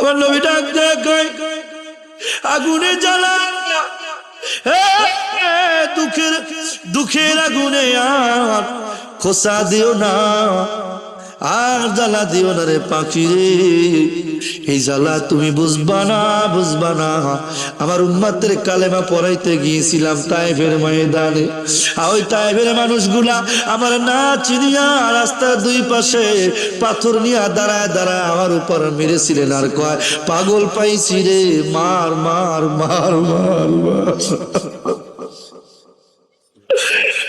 আমার নবী ডাক দেয় কয় আগুনে জ্বালা দুঃখের আগুনে আর খোসা দিও না, আর জ্বালা দিও না রে পাখি রে, এই জ্বালা তুমি বুঝবা না, বুঝবা না। আমার উম্মতের কালেমা পড়াইতে গিয়েছিলাম তায়েফের ময়দানে, ওই তায়েফের মানুষগুলা আমার না চিনিয়া রাস্তার দুই পাশে পাথর নিয়ে দাঁড়ায় দাঁড়ায় আমার উপর মেরেছিলেন, আর কয় পাগল পাইছি রে, মার মার মার মার মার।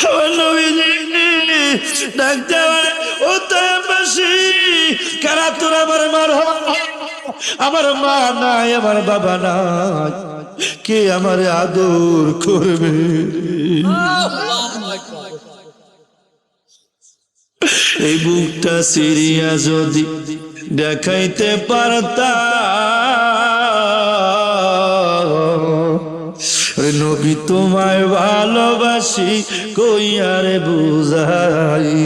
আমার নবীজি ডাকতে ও তায়েফবাসী, কারা তোর আমার মার, আমার মা নাই, আমার বাবা নাই, কে আমার আদর করবে? এই বুকটা সিরিয়া যদি দেখাইতে পারতাম, নবী তোমায় ভালোবাসি কইয়ারে বুঝাইতাম।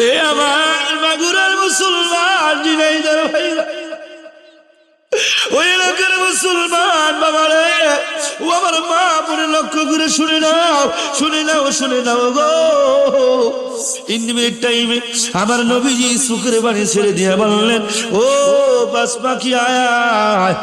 এ আমার মাগুরার মুসলমান জিনাইদার ভাইরা, ওই এলাকার মুসলমান বাবারে, ও আমার মা মনে লক্ষ্য করে শুনে নাও, শুনে নাও, শুনে নাও গো। ইন্দিমের টাইমে আমার নবীজি চোখের পানি ছেড়ে দিয়ে বললেন, ও বাস পাখি আয়,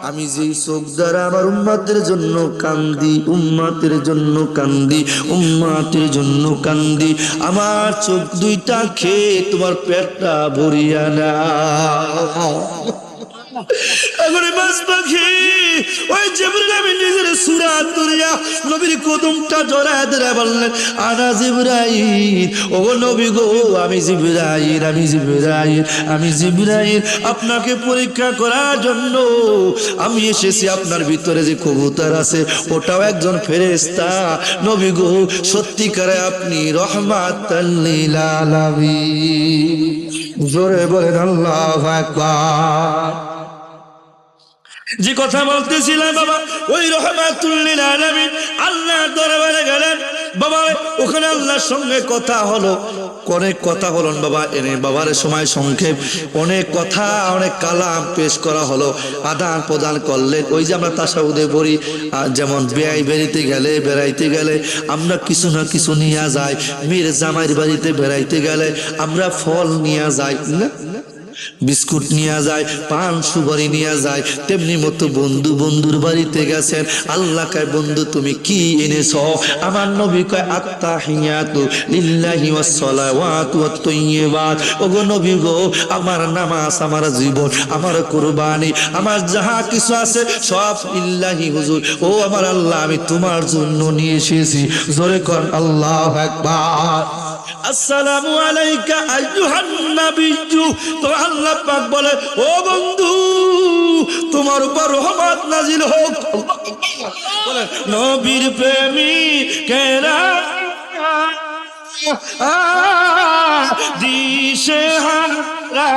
আমি যে চোখ দ্বারা আমার উম্মাতের জন্য কান্দি, উম্মাতের জন্য কান্দি, উম্মাতের জন্য কান্দি, আমার চোখ দুইটা খেয়ে তোমার পেটটা ভরিয়া না। ওই জিবরাইল আমিন নিজের সুরাত ধরিয়া নবীর কদমটা জড়ায় ধরে বললেন, আনা জিবরাইল, ও নবী গো, আমি জিবরাইল, আমি জিবরাইল, আমি জিবরাইল, আপনাকে পরীক্ষা করার জন্য আমি এসেছি। আপনার ভিতরে যে কবুতর আছে ওটাও একজন ফেরেশতা। নবী গো, সত্যিকারে আপনি রাহমাতাল লিল আলামিন। জোরে বলেন আল্লাহু আকবার। যে কথা বলতেছিলাম বাবা, ওই রাহমাতুল লিল আলামিন আল্লাহর দরবারে গেলেন বাবা, ওখানে আল্লাহর সঙ্গে কথা হলো, অনেক কথা হলো বাবা, এনে বাবার সময় সংক্ষেপ, অনেক কথা, অনেক কালাম পেশ করা হলো, আদান প্রদান করলেন। ওই যে আমরা তাশাহুদে পড়ি, যেমন বেড়াইতে গেলে আমরা কিছু না কিছু নিয়ে যাই, মীর জামাইয়ের বাড়িতে বেড়াইতে গেলে আমরা ফল নিয়ে যাই না, বিস্কুট নিয়ে যায়, পান সুপারি নিয়ে যায়, তেমনি মতো বন্ধু বন্ধুর বাড়িতে গেছেন, আল্লাহ কয় বন্ধু তুমি কি এনেছ? আমার নবী কয় আত্তাহিয়াতু লিল্লাহি ওয়াস সালাওয়াতু ওয়াত তাইয়্যিবাত। ওগো নবী গো, আমার নামাজ, আমার জীবন, আমার কুরবানি, আমার যাহা কিছু আছে সব লিল্লাহি হুজুর, ও আমার আল্লাহ আমি তোমার জন্য নিয়ে এসেছি। জোরে কর আল্লাহু আকবার। আসসালামু আলাইকা আইয়ুহান নাবিয়্যু। তো আল্লাহ পাক বলে, ও বন্ধু তোমার উপর রহমত নাজিল হোক। বলে নবীর প্রেমিকেরা দিশেহারা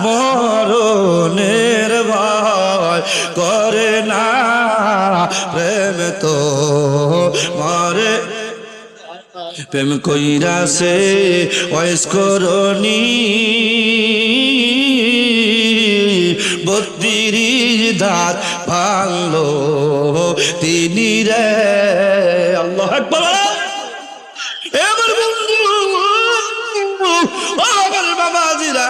মরণের ভয় করে না, প্রেম তো মরে, প্রেম কইরাছে ওয়াইস করনি 32 দাঁত ভাঙলো তিনি রে। আল্লাহু আকবার। এবার বন্ধু, আমার বাবাজিরা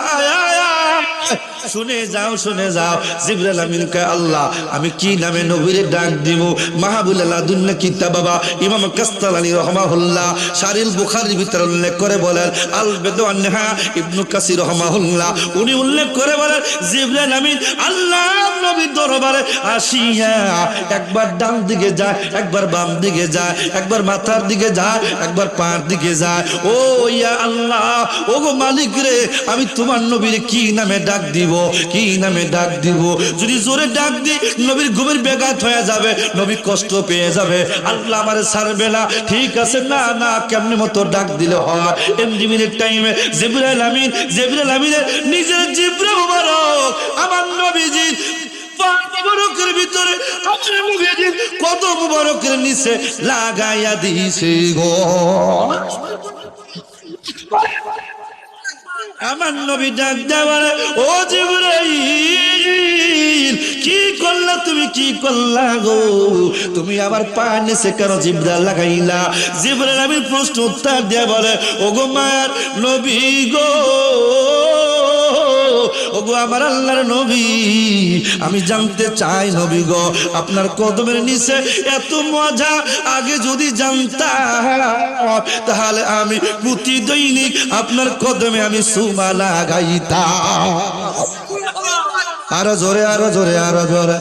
শুনে যাও, শুনে যাও। জিবরাইল আমিন কয় আল্লাহ আমি কি নামে নবীরে ডাক দিব? মাহবুল লাদুন্না কিতাব বাবা ইমাম কাস্তালানী রাহমাহুল্লাহ শারিল বুখারীর ভিতরে উল্লেখ করে বলেন, আল বেদওয়ান্নাহা ইবনু কাসির রাহমাহুল্লাহ উনি উল্লেখ করে বলেন, জিবরাইল আমিন আল্লাহ নবীর দরবারে আসিয়া একবার ডান দিকে যায়, একবার বাম দিকে যায়, একবার মাথার দিকে যায়, একবার পায়ের দিকে যায়। ও ইয়া আল্লাহ, ও গো মালিক রে, আমি তোমার নবীরে কি নামে ডাক দিব, কি নামে ডাক দিব? যদি জোরে ডাক দি নবীর ঘুমের ব্যাঘাত হয়ে যাবে, নবী কষ্ট পেয়ে যাবে, আল্লাহ আমারে ছাড়বে না। ঠিক আছে, না না কেমনে মতো ডাক দিলে হয়? এমজিমিনের টাইমে জিবরাইল আমিনের নিজের জিব্রা মুবারক আমার নবীজির মুবারকের ভিতরে আমার নবীজির কত মুবারকের নিচে লাগাইয়া দিয়েছে গো। আমার নবী ডাক দেয়া বলে, ও জিবরাইল, কি করলা তুমি, কি করলা গো? তুমি আবার পা নিচে কেন জিব্রা লাগাইলা? জিবরাইল আমি প্রশ্ন উত্তর দিয়ে বলে, ও গো মায়ার নবী গো, ওগো আমার আল্লাহর নবী, আমি জানতে চাই নবী গো, আপনার কদমের নিচে এত মজা, আগে যদি জানতাম তাহলে আমি প্রতি দৈনিক আপনার কদমে আমি সুমা লাগাইতাম। আরো জোরে, আরো জোরে, আরো জোরে।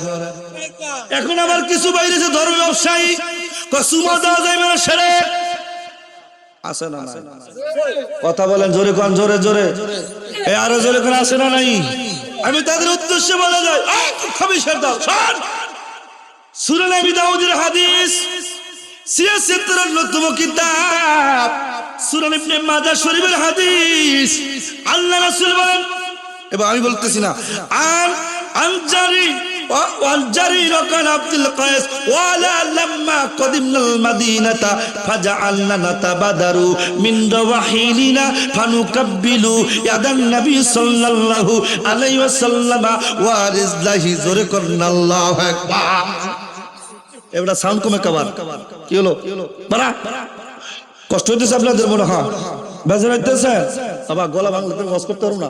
এখন আবার কিছু বাইরে যে ধর্ম ব্যবসায়ী সুমা দেওয়া যায় মানে সেরে আসে না? কথা বলেন জোরে, কোন জোরে জোরে, আরো জোরে কোন আসে না নাই? আমি তাদের উদ্দেশ্যে বলে যাই, খবিশের দাও সূরা নবী দাউদের হাদিস, সিয়াসতের অন্যতম কিতাব সূরা ইবনে মাজাহ শরীফের হাদিস। আল্লাহ রাসূল বলেন, এবং আমি বলতেছি না, আনজারি والجرير كان عبد القيس ولا لما قدمنا المدينة فجعلنا نتبادر من رواحلنا فنقبل يد النبي صلى الله عليه وسلم ورزقه زرقنا الله أكبر। এবারে সাউন্ড কমে কবার কি হলো বাড়া? কষ্ট হইতেছে আপনাদের মনে হয়? বেজার হইতেছে? আবার গলা ভাঙলে ওয়াজ করতে পারবো না,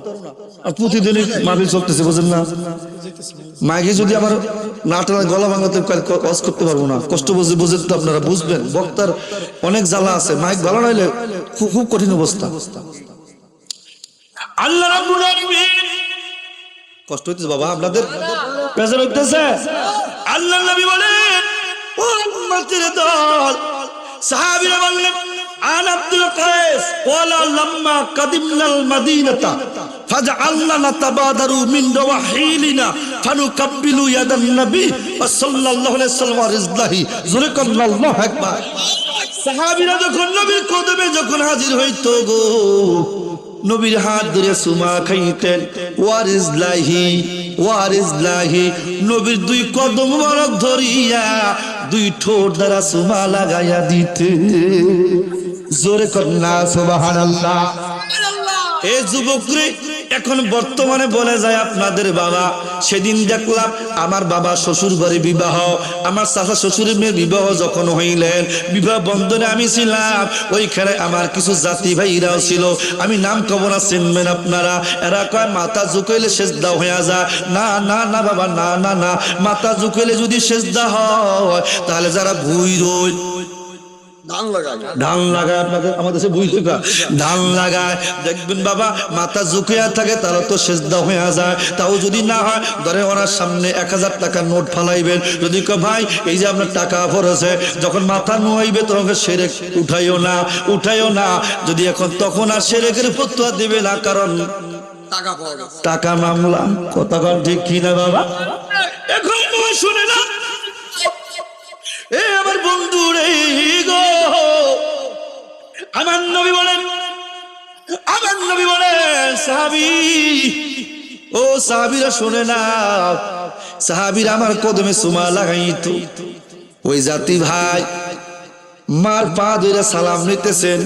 আর প্রতিদিনই মাহফিল চলতেছে, বুঝেন না? মাইকে যদি আমার না টানা গলা ভাঙাতে ওয়াজ করতে পারবো না। কষ্ট বুঝে তো আপনারা বুঝবেন, বক্তার অনেক জ্বালা আছে, মাইক ভালো নাইলে খুব কঠিন অবস্থা। আল্লাহ রাব্বুল আলামিন, কষ্ট হইতেছে বাবা আপনাদের? বেজার হইতেছে? আল্লাহর নবী বলেন, ও উম্মতের দল, সাহাবীরা বললেন, আন আব্দুল কায়েস ওয়ালা লাম্মা কাদিমনাল মাদিনাতা ফাজআলনা নাতাবাদারু মিন রাওয়াহিলিনা ফানুকাব্বিলু ইয়াদান নবী সাল্লাল্লাহু আলাইহি ওয়াসাল্লাম রিজলাহি যুরকাল্লাহু আকবার। সাহাবীরা যখন নবীর কদমে যখন হাজির হইতো গো, নবীর হাত ধরে সুমা খাইতেন, ওয়ারিজলাহি ওয়ারিজলাহি, নবীর দুই কদম মোবারক ধরিয়া দুই ঠোঁট দ্বারা সুমা লাগাইয়া দিতে। জোরে কন্যা সুবহানাল্লাহ। এই যুবকরে এখন বর্তমানে বলে যায় আপনাদের বাবা, সেদিন দেখলাম আমার বাবা শ্বশুর বাড়ি বিবাহ, আমার চাচা শ্বশুরের মেয়ের বিবাহ যখন হইলেন, বিবাহ বন্ধনে আমি ছিলাম, ওইখানে আমার কিছু জাতি ভাইরাও ছিল, আমি নাম কবর চিনবেন আপনারা। এরা কয় মাথা ঝুঁকাইলে সেজদা হয়ে যায়। না না না বাবা, না না না, মাথা ঝুঁকাইলে যদি সেজদা হয় তাহলে যারা ভুই রই ধান লাগায়, আপনাদের আমাদের দেশে বুঝতে ধান লাগায়, দেখবেন বাবা মাথা ঝুঁকিয়া থাকে, তারা তো সেজদা হয়ে যায়। তাও যদি না হয়, ধরে ওনার সামনে 1000 টাকার নোট ফালাইবেন, যদি কয় ভাই এই যে আপনার টাকা পড়েছে, যখন মাথা নোয়াইবে তখন সেরেক উঠাইও না, উঠাইও না। যদি এখন তখন আর সেরেকের ফতোয়া দিবে না, কারণ টাকা মামলা। কথা কন ঠিক কিনা বাবা? এখন শুনে না, এ আমার বন্ধু রে গো, আমার নবী বলেন, আমার নবী বলেন, সাহাবী ও সাহাবীরা শুনে না, সাহাবীরা আমার কদমে সুমা লাগাইতো। ওই জাতি ভাই মার পা ধরে সালাম নিতেছেন,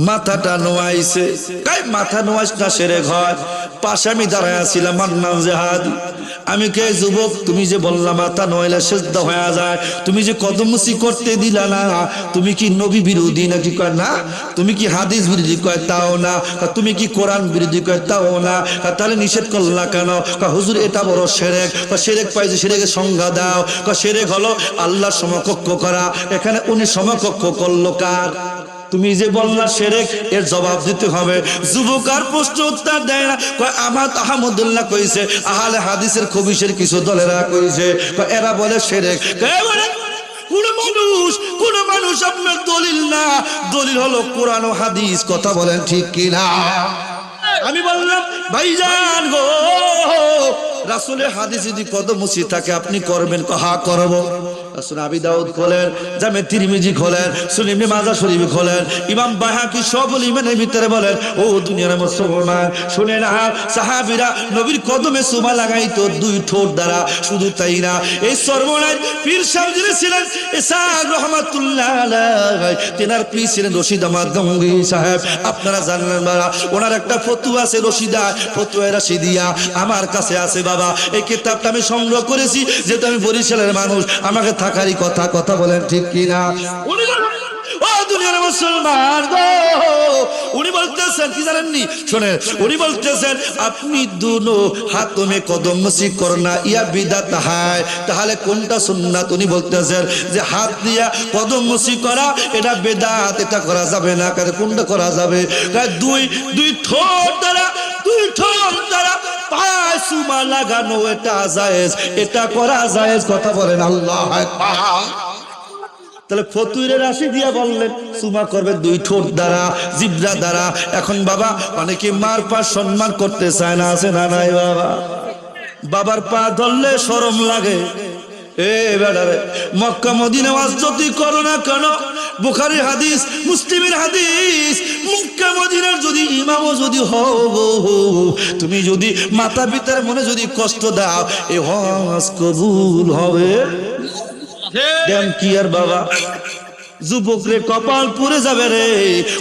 মাথাটা নোয়াইছে, কাই মাথা নোয়াইস না সেরে ঘর পাশে আমি দাঁড়ায় ছিলাম, মান্নান জাহাদি। আমি কে যুবক, তুমি যে বললা মাথা নইলে সেজদা হয়ে যায়, তুমি যে কদমুসি করতে দিলা না, তুমি কি নবী বিরোধী নাকি? কয় না। তুমি কি হাদিস বিরোধী? কয় তাও না। তুমি কি কোরআন বিরোধী? কয় তাও না। তাহলে নিষেধ করলা কেন? কয় হুজুর এটা বড় শিরক। কয় শিরক পাইছে, শিরকের সংজ্ঞা দাও। কয় শিরক হলো আল্লাহর সমকক্ষ করা, এখানে উনি সমকক্ষ করলো কার? তুমি যে বললা শিরক, এর জবাব দিতে হবে। যুবক আর প্রশ্ন উত্তর দেয় না, কয় আমার আহমদুল্লাহ কইছে, আহলে হাদিসের খবিশের কিছু দলেরা কইছে, এরা বলে শিরক। কোন মানুষ আপনার দলিল না, দলিল হলো কোরআন ও হাদিস। কথা বলেন ঠিক কিনা? আমি বললাম ভাইজান গো, রাসূলের হাদিস যদি কদম মুসি থাকে আপনি করবেন? হ্যাঁ করব। সুনান আবি দাউদ খোলেন, জামে তিরমিজি খোলেন, সুনান ইবনে মাজাহ শরীফ খোলেন, ইমাম বাইহাকি সবল ইমানের ভিতরে বলেন ও দুনিয়ার মুসলমান শুনে না, সাহাবীরা নবীর কদমে সুমা লাগাইতো দুই ঠোঁট দ্বারা। শুধু তাই না, এই সর্বনাশ পীর সাহেব যিনি ছিলেন ইসহাক রহমাতুল্লাহ আলাইহি, তেনার পীর ছিলেন রশিদ আহমদ গঙ্গোহী সাহেব। আপনারা জানেন বাবা, ওনার একটা ফতুয়া আছে রশিদা, ফতুয়া রাশিদিয়া আমার কাছে আছে বাবা। এই কিতাবটা আমি সংগ্রহ করেছি, যেহেতু আমি বরিশালের মানুষ, আমাকে থাকারই কথা। কথা বলেন ঠিক কিনা? ও দুনিয়ার মুসলমান গো, উনি বলতেছেন কি জানেননি? শোনেন, উনি বলতেছেন আপনি দুনো হাতों में কদম মসি করনা ইয়া বিদাত হয়, তাহলে কোনটা সুন্নাত? উনি বলতেছেন যে হাত দিয়া কদম মসি করা এটা বেদাত, এটা করা যাবে না। কোনটা করা যাবে? দুই ঠোঁট দ্বারা, দুই ঠোঁট দ্বারা পায়ে সুমা লাগানো এটা জায়েজ, এটা করা জায়েজ। কথা বলেন আল্লাহু আকবার। তাহলে ফতুরে রাশি দিয়া বললেন সুমা করবে দুই ঠোঁট দ্বারা, জিব্রা দ্বারা। এখন বাবা অনেকে মার পা সম্মান করতে চায় না, আছে না নাই বাবা? বাবার পা ধরলে শরম লাগে। এ বেড়ারে, মক্কা মদিনা ওয়াজ যদি করো না কেন, বুখারীর হাদিস, মুসলিমের হাদিস, মক্কা মদিনার যদি ইমামও যদি হও, তুমি যদি মাতা পিতার মনে যদি কষ্ট দাও, এই হজ কবুল হবে? দেন কি আর বাবা, যুবক রে কপাল পুড়ে যাবে রে।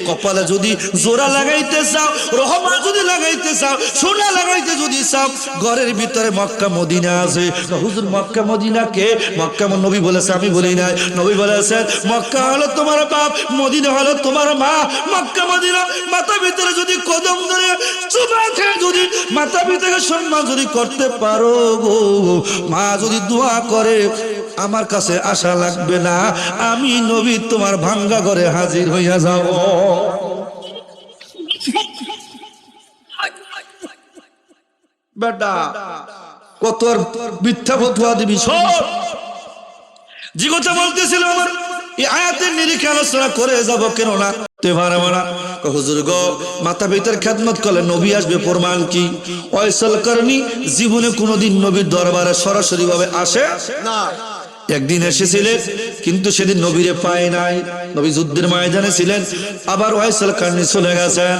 কপালে যদি জোড়া লাগাইতে চাও, রহমা যদি লাগাইতে চাও, সোনা লাগাইতে যদি চাও, ঘরের ভিতরে মক্কা মদিনা আছে। হুজুর মক্কা মদিনা কে? মক্কা নবী বলেছে, আমি বলি নাই। নবী বলেছেন মক্কা হলো তোমার বাপ, মদিনা হলো তোমার মা। মক্কা মদিনা মাথা ভিতরে যদি কদম ধরে চুমা খেয়ে যদি মাথা পিতাকে সম্মান যদি করতে পারো গো, মা যদি দোয়া করে আমার কাছে আশা লাগবে না, আমি নবী তোমার ভাঙ্গা ঘরে হাজির হইয়া যাব। বেটা কত মিথ্যা ফতোয়া দিবি? সব যে কথা বলতেছিল আমার এই আয়াতের নিরিখে আলোচনা করে যাব, কেন না তে পারবো না। হুজুর গো, মাতা পিতার খেদমত করলে নবী আসবে, প্রমাণ কি? ওয়াইসাল করনি জীবনে কোনোদিন নবীর দরবারে সরাসরি ভাবে আসে না। একদিন এসেছিলেন, কিন্তু সেদিন নবীরে পায় নাই। নবী যুদ্ধের ময়দানে ছিলেন, আবার ওয়াইসাল কারনি চলে গেছেন।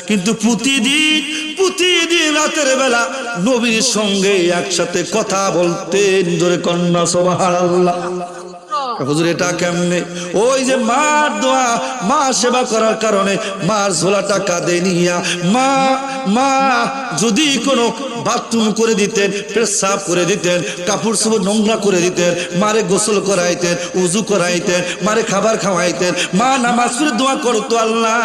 কিন্তু প্রতিদিন রাতের বেলা নবীর সঙ্গে একসাথে কথা বলতেন। জোরে কন্যা সুবহানাল্লাহ। হুজুর এটা কেমনে? ওই যে মার দোয়া, মা সেবা করার কারণে মার ঝোলাটা কাঁধে নিয়া মা যদি কোনো বাথরুম করে দিতেন, পেশাব করে দিতেন, কাপড় চোপড় নোংরা করে দিতেন, মারে গোসল করাইতেন, উজু করাইতেন, মারে খাবার খাওয়াইতেন। মা নামাজ পড়ে দোয়া করতো, আল্লাহ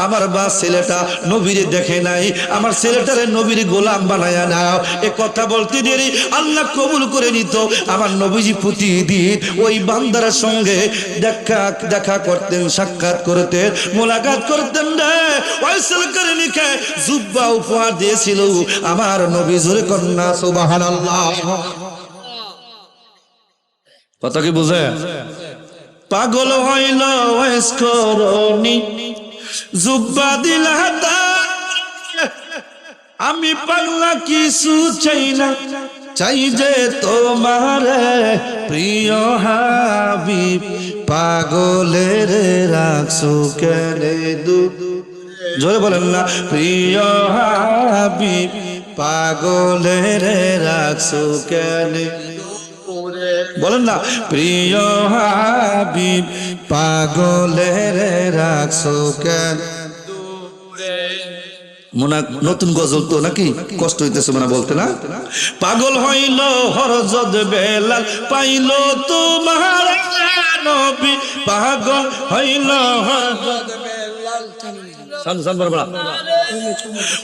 আমার বা ছেলেটা নবীরে দেখে নাই, আমার ছেলেটারে নবীর গোলাম বানায়া নাও। এ কথা বলতে দেরি আল্লাহ কবুল করে নিত। আমার নবীজি প্রতিদিন ওই বান্দার সঙ্গে দেখা করতেন, সাক্ষাৎ করতেন, মোলাকাত করতেন রে। ওয়াইসাল করনিকে জুব্বা উপহার দিয়েছিল আমার নবী। জোরে কন্যা সুবহানাল্লাহ। কথা কি বুঝে? পাগল হইল ওয়াইস করনি, জুব্বা দিলা আমি পাগলা কিছু চাই না, চাই যে তোমার প্রিয় হাবিব। পাগলের রাখছো কেনে দুঃখ? জোরে বলেন না, প্রিয় হাবিব পাগলের রাখছো কেনে? বলেন না, প্রিয় হাবিব পাগলের রাখছো কেনে? নতুন গজল তো নাকি কষ্ট হইতেছে মনে বলতে না? পাগল হইল হযরত বেলাল, পাইল তোমার নবী। পাগল হইল হযরত বেলাল,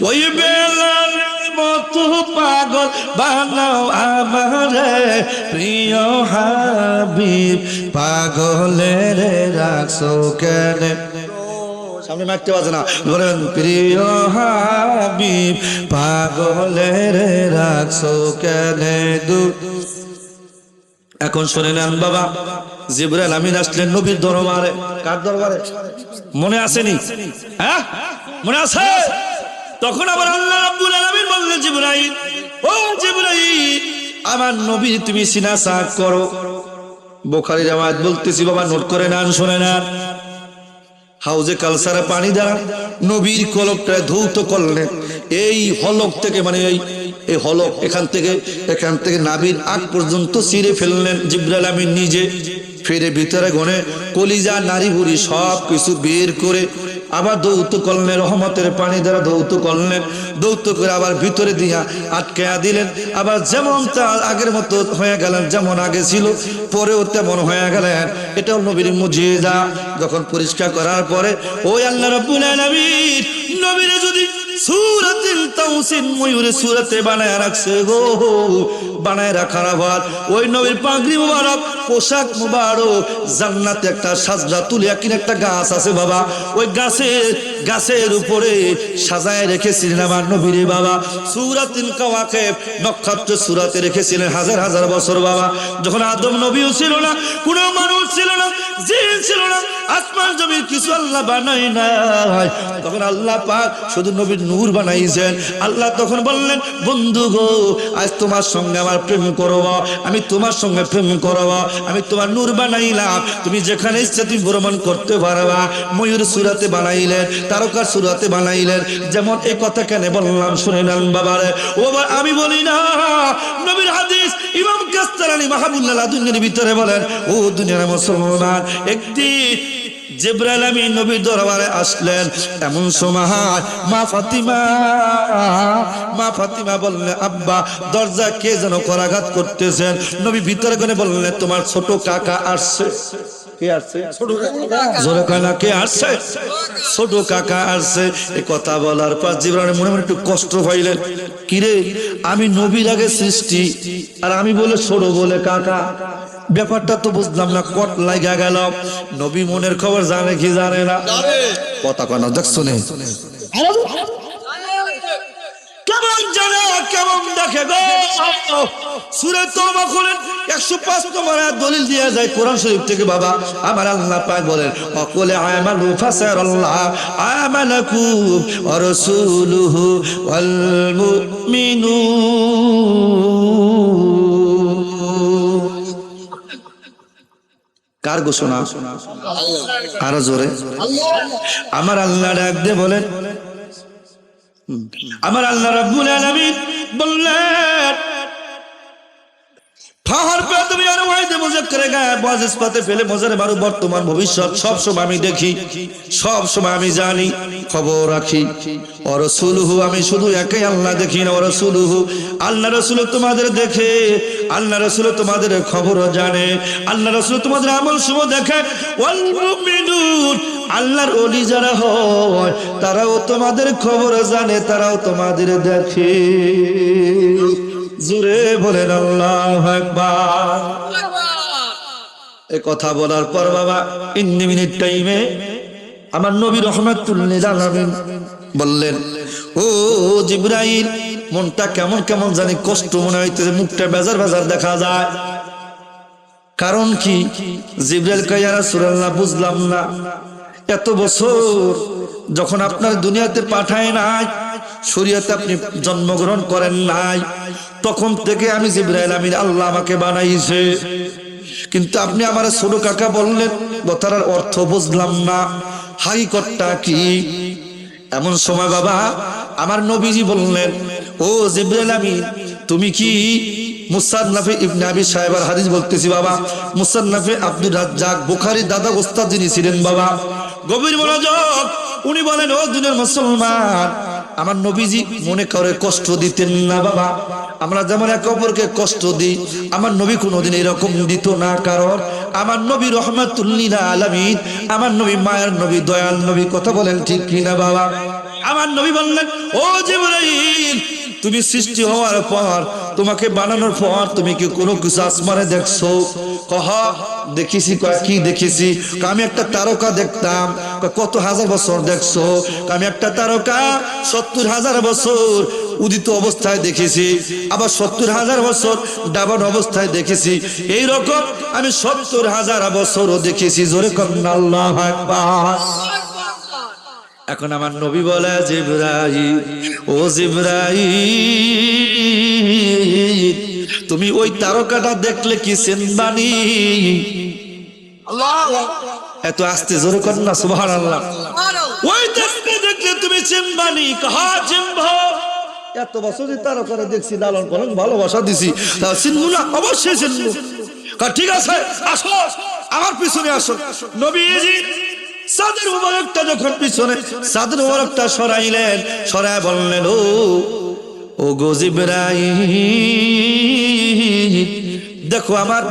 ওই বেলাল মতো পাগল বানাও আমারে প্রিয় হাবিব। পাগলের রাখছো কেনে? সামনে মারতে বাজে না, বলেন প্রিয় হাবিব পাগলের রাখছো কেনে দুঃখ? এখন শুনে নেন বাবা, জিবরাইল আমিন আসলেন নবীর দরবারে। কার দরবারে? মনে আসেনি? হ্যাঁ মনে আছে? তখন আবার আল্লাহ রাব্বুল আলামিন বললেন জিবরাইল, ও জিবরাইল আমার নবী তুমি সিনা সাক করো। বুখারীর riwayat বলতেছি বাবা, নোট করে নেন, শুনে নেন। হাউজে কালসারে পানি দ্বারা নবীর কলবটা ধৌত করলেন। এই হলক থেকে মানে এই হলক এখান থেকে নাভির আগ পর্যন্ত ছিঁড়ে ফেললেন জিবরাইল আমিন নিজে। ফিরে ভিতরে গনে কলিজা নারী বুড়ি সব কিছু বের করে আবার দৌত করলেন, রহমতের পানি দ্বারা দৌত করলেন। দৌত করে আবার ভিতরে দিয়া আটকায়া দিলেন। আবার যেমন তার আগের মতো হয়ে গেলেন, যেমন আগে ছিল পরেও তেমন হয়ে গেলেন। এটাও নবীর মুজিজা। যখন পরিষ্কার করার পরে ওই আল্লাহ রাব্বুল আলামিন নবীরে যদি সূরাতুল তাওসিন ময়ূরের সূরাতে বানায় রাখছে গো, বানায় রাখার আবার ওই নবীর পাগড়ি মুবারক, পোশাক মুবারক, জান্নাতে একটা সাজরাতুল ইয়াকিন একটা গাছ আছে বাবা, ওই গাছের উপরে সাজায় রেখেছিলেন আমার নবীরে বাবা। সূরাতুল কাওয়াকিব নক্ষত্র সূরাতে রেখেছিলেন হাজার হাজার বছর বাবা। যখন আদম নবীও ছিল না, কোনো মানুষ ছিল না, জিন ছিল না, আসমান জমিন কিছু আল্লাহ বানাই নাই, তখন আল্লাহ পাক শুধু নবীর নূর বানাইছেন। আল্লাহ তখন বললেন, বন্ধু গো আজ তোমার সঙ্গে আমার প্রেম করব, আমি তোমার সঙ্গে প্রেম করব, আমি তোমার নূর বানাইলাম, তুমি যেখানে ইচ্ছা তুমি ভ্রমণ করতে পারবা। ময়ূর সূরাতে বানাইলেন, তারকার সূরাতে বানাইলেন। যেমন এই কথা কেন বললাম শুনে নেন বাবারে। ও বাবা আমি বলি না, নবীর হাদিস ইমাম কাস্তালানী মাহবুবুল্লাহ লাদুনির ভিতরে বলেন, ও দুনিয়ার মুসলমান, একদিন জিবরাইল আমিন নবীর দরবারে আসলেন। এমন সময় মা ফাতিমা বললেন, আব্বা দরজা কে যেন করাঘাত করতেছেন। নবী ভিতরে করে বললেন, তোমার ছোট কাকা আসছে। কে আসছে? জোরে কানা কে আসছে? ছোট কাকা আসছে। এই কথা বলার পর জিবরাইল মনে মনে একটু কষ্ট পাইলেন। কিরে, আমি নবীর আগে সৃষ্টি আর আমি বলে ছোট বলে কাকা, ব্যাপারটা তো বুঝলাম না, কট লাগা গেল। নবী মনের খবর জানে কি জানে না? কথা কেন দেখছো না? কেমন জানে কেমন দেখে গো। সূরা তওবা খুলেন 105 নম্বর আয়াত দলিল দেয়া যায় কোরআন শরীফ থেকে বাবা। আমার আল্লাহ পাক বলেন, ওয়াকুল আমালু ফাসারাল্লাহ আমালাকুম ওয়া রাসূলুহু ওয়াল মুমিনুন। কার ঘোষণা? আরো জোরে। আমার আল্লাহ ডাক দিয়ে বলেন, আমার আল্লাহ রাব্বুল আলামিন বললেন, ফাহার পে তুমি আর ওয়াইদে মুজাক্কার গায়ব ওয়াজিস পাতে ফেলে মজারে মারু বর্তমান ভবিষ্যৎ সব সময় আমি দেখি, সব সময় আমি জানি, খবর রাখি। ওয়া রাসূলুহু, আমি শুধু একাই আল্লাহ দেখি না, ওয়া রাসূলুহু, আল্লাহ রাসূল তোমাদের দেখে, আল্লাহ রাসূল তোমাদের খবর জানে, আল্লাহ রাসূল তোমাদের আমল শুভ দেখে। ওয়াল মুমিনুন, আল্লাহর ওলি যারা হয় তারাও তোমাদের খবর জানে, তারাও তোমাদের দেখে। জোরে বলেন আল্লাহু আকবার। এই কথা বলার পর বাবা 3 মিনিট টাইমে আমার নবী রাহমাতুল লিল আলামিন বললেন, ও জিবরাইল, মনটা কেমন কেমন জানি কষ্ট মনে হইতেছে, মুখটা বেজার বেজার দেখা যায়। কারণ কি? জিবরাইল কয়, ইয়া রাসূলুল্লাহ বুঝলাম না, এত বছর যখন আপনার দুনিয়াতে পাঠায় নাই, শরীয়তে আপনি জন্মগ্রহণ করেন নাই, তখন থেকে আমি জিবরাইল আমিন আল্লাহ আমাকে বানাইছে, কিন্তু আপনি আমার ছোট কাকা বললেন, কথার অর্থ বুঝলাম না, হাকিকতটা কি? এমন সময় বাবা আমার নবীজি বললেন, ও জিবরাইল আমিন, তুমি কি মুসান্নাফে ইবনে আবি শায়বার হাদিস বলতেছি বাবা, মুসান্নাফে আব্দুর রাজ্জাক বুখারীর দাদা ওস্তাদ যিনি ছিলেন বাবা, গভীর মনোযোগ। উনি বলেন, ও দুনিয়ার মুসলমান, আমার নবীজি মনে করে কষ্ট দিতেন না বাবা। আমরা যেমন একে অপরকে কষ্ট দিই, আমার নবী কোনোদিন এরকম দিত না। কারণ আমার নবী রাহমাতুল লিল আলামিন, আমার নবী মায়ের নবী, দয়াল নবী। কথা বলেন ঠিক কিনা বাবা? আমার নবী বললেন, ও জিবরাইল, তুমি সৃষ্টি হওয়ার পর, তোমাকে বানানোর পর তুমি কি কোনো কিছু আসমানে দেখছো? কহ দেখেছি। কয় কি দেখেছি? আমি একটা তারকা দেখতাম। কত হাজার বছর দেখছো? আমি একটা তারকা 70,000 বছর উদিত অবস্থায় দেখেছি, আবার 70,000 বছর ডাবন অবস্থায় দেখেছি, এইরকম আমি 70,000 বছরও দেখেছি। জোরে কন্যা আল্লাহু আকবার। এখন আমার নবী বলে, জিবরাইল, ও জিবরাইল, তুমি ওই তারকাটা দেখলে কি চিনবানি? এত আস্তে জোরে কর না সুবহানাল্লাহ। ওই দেখলে তুমি চিনবানি? কাহা চিনব? এত বছর তারকারে দেখছি, লালন পালন ভালোবাসা দিছি, তা চিনবো না? অবশ্যই চিনবো। ঠিক আছে, আসো আমার পিছনে আসো। নবীজি চাঁদের মুবারকটা যখন পিছনে চাঁদের মুবারকটা সরাইলেন, সরায় বললেন, ও গো জিবরাইল, দেখো আমার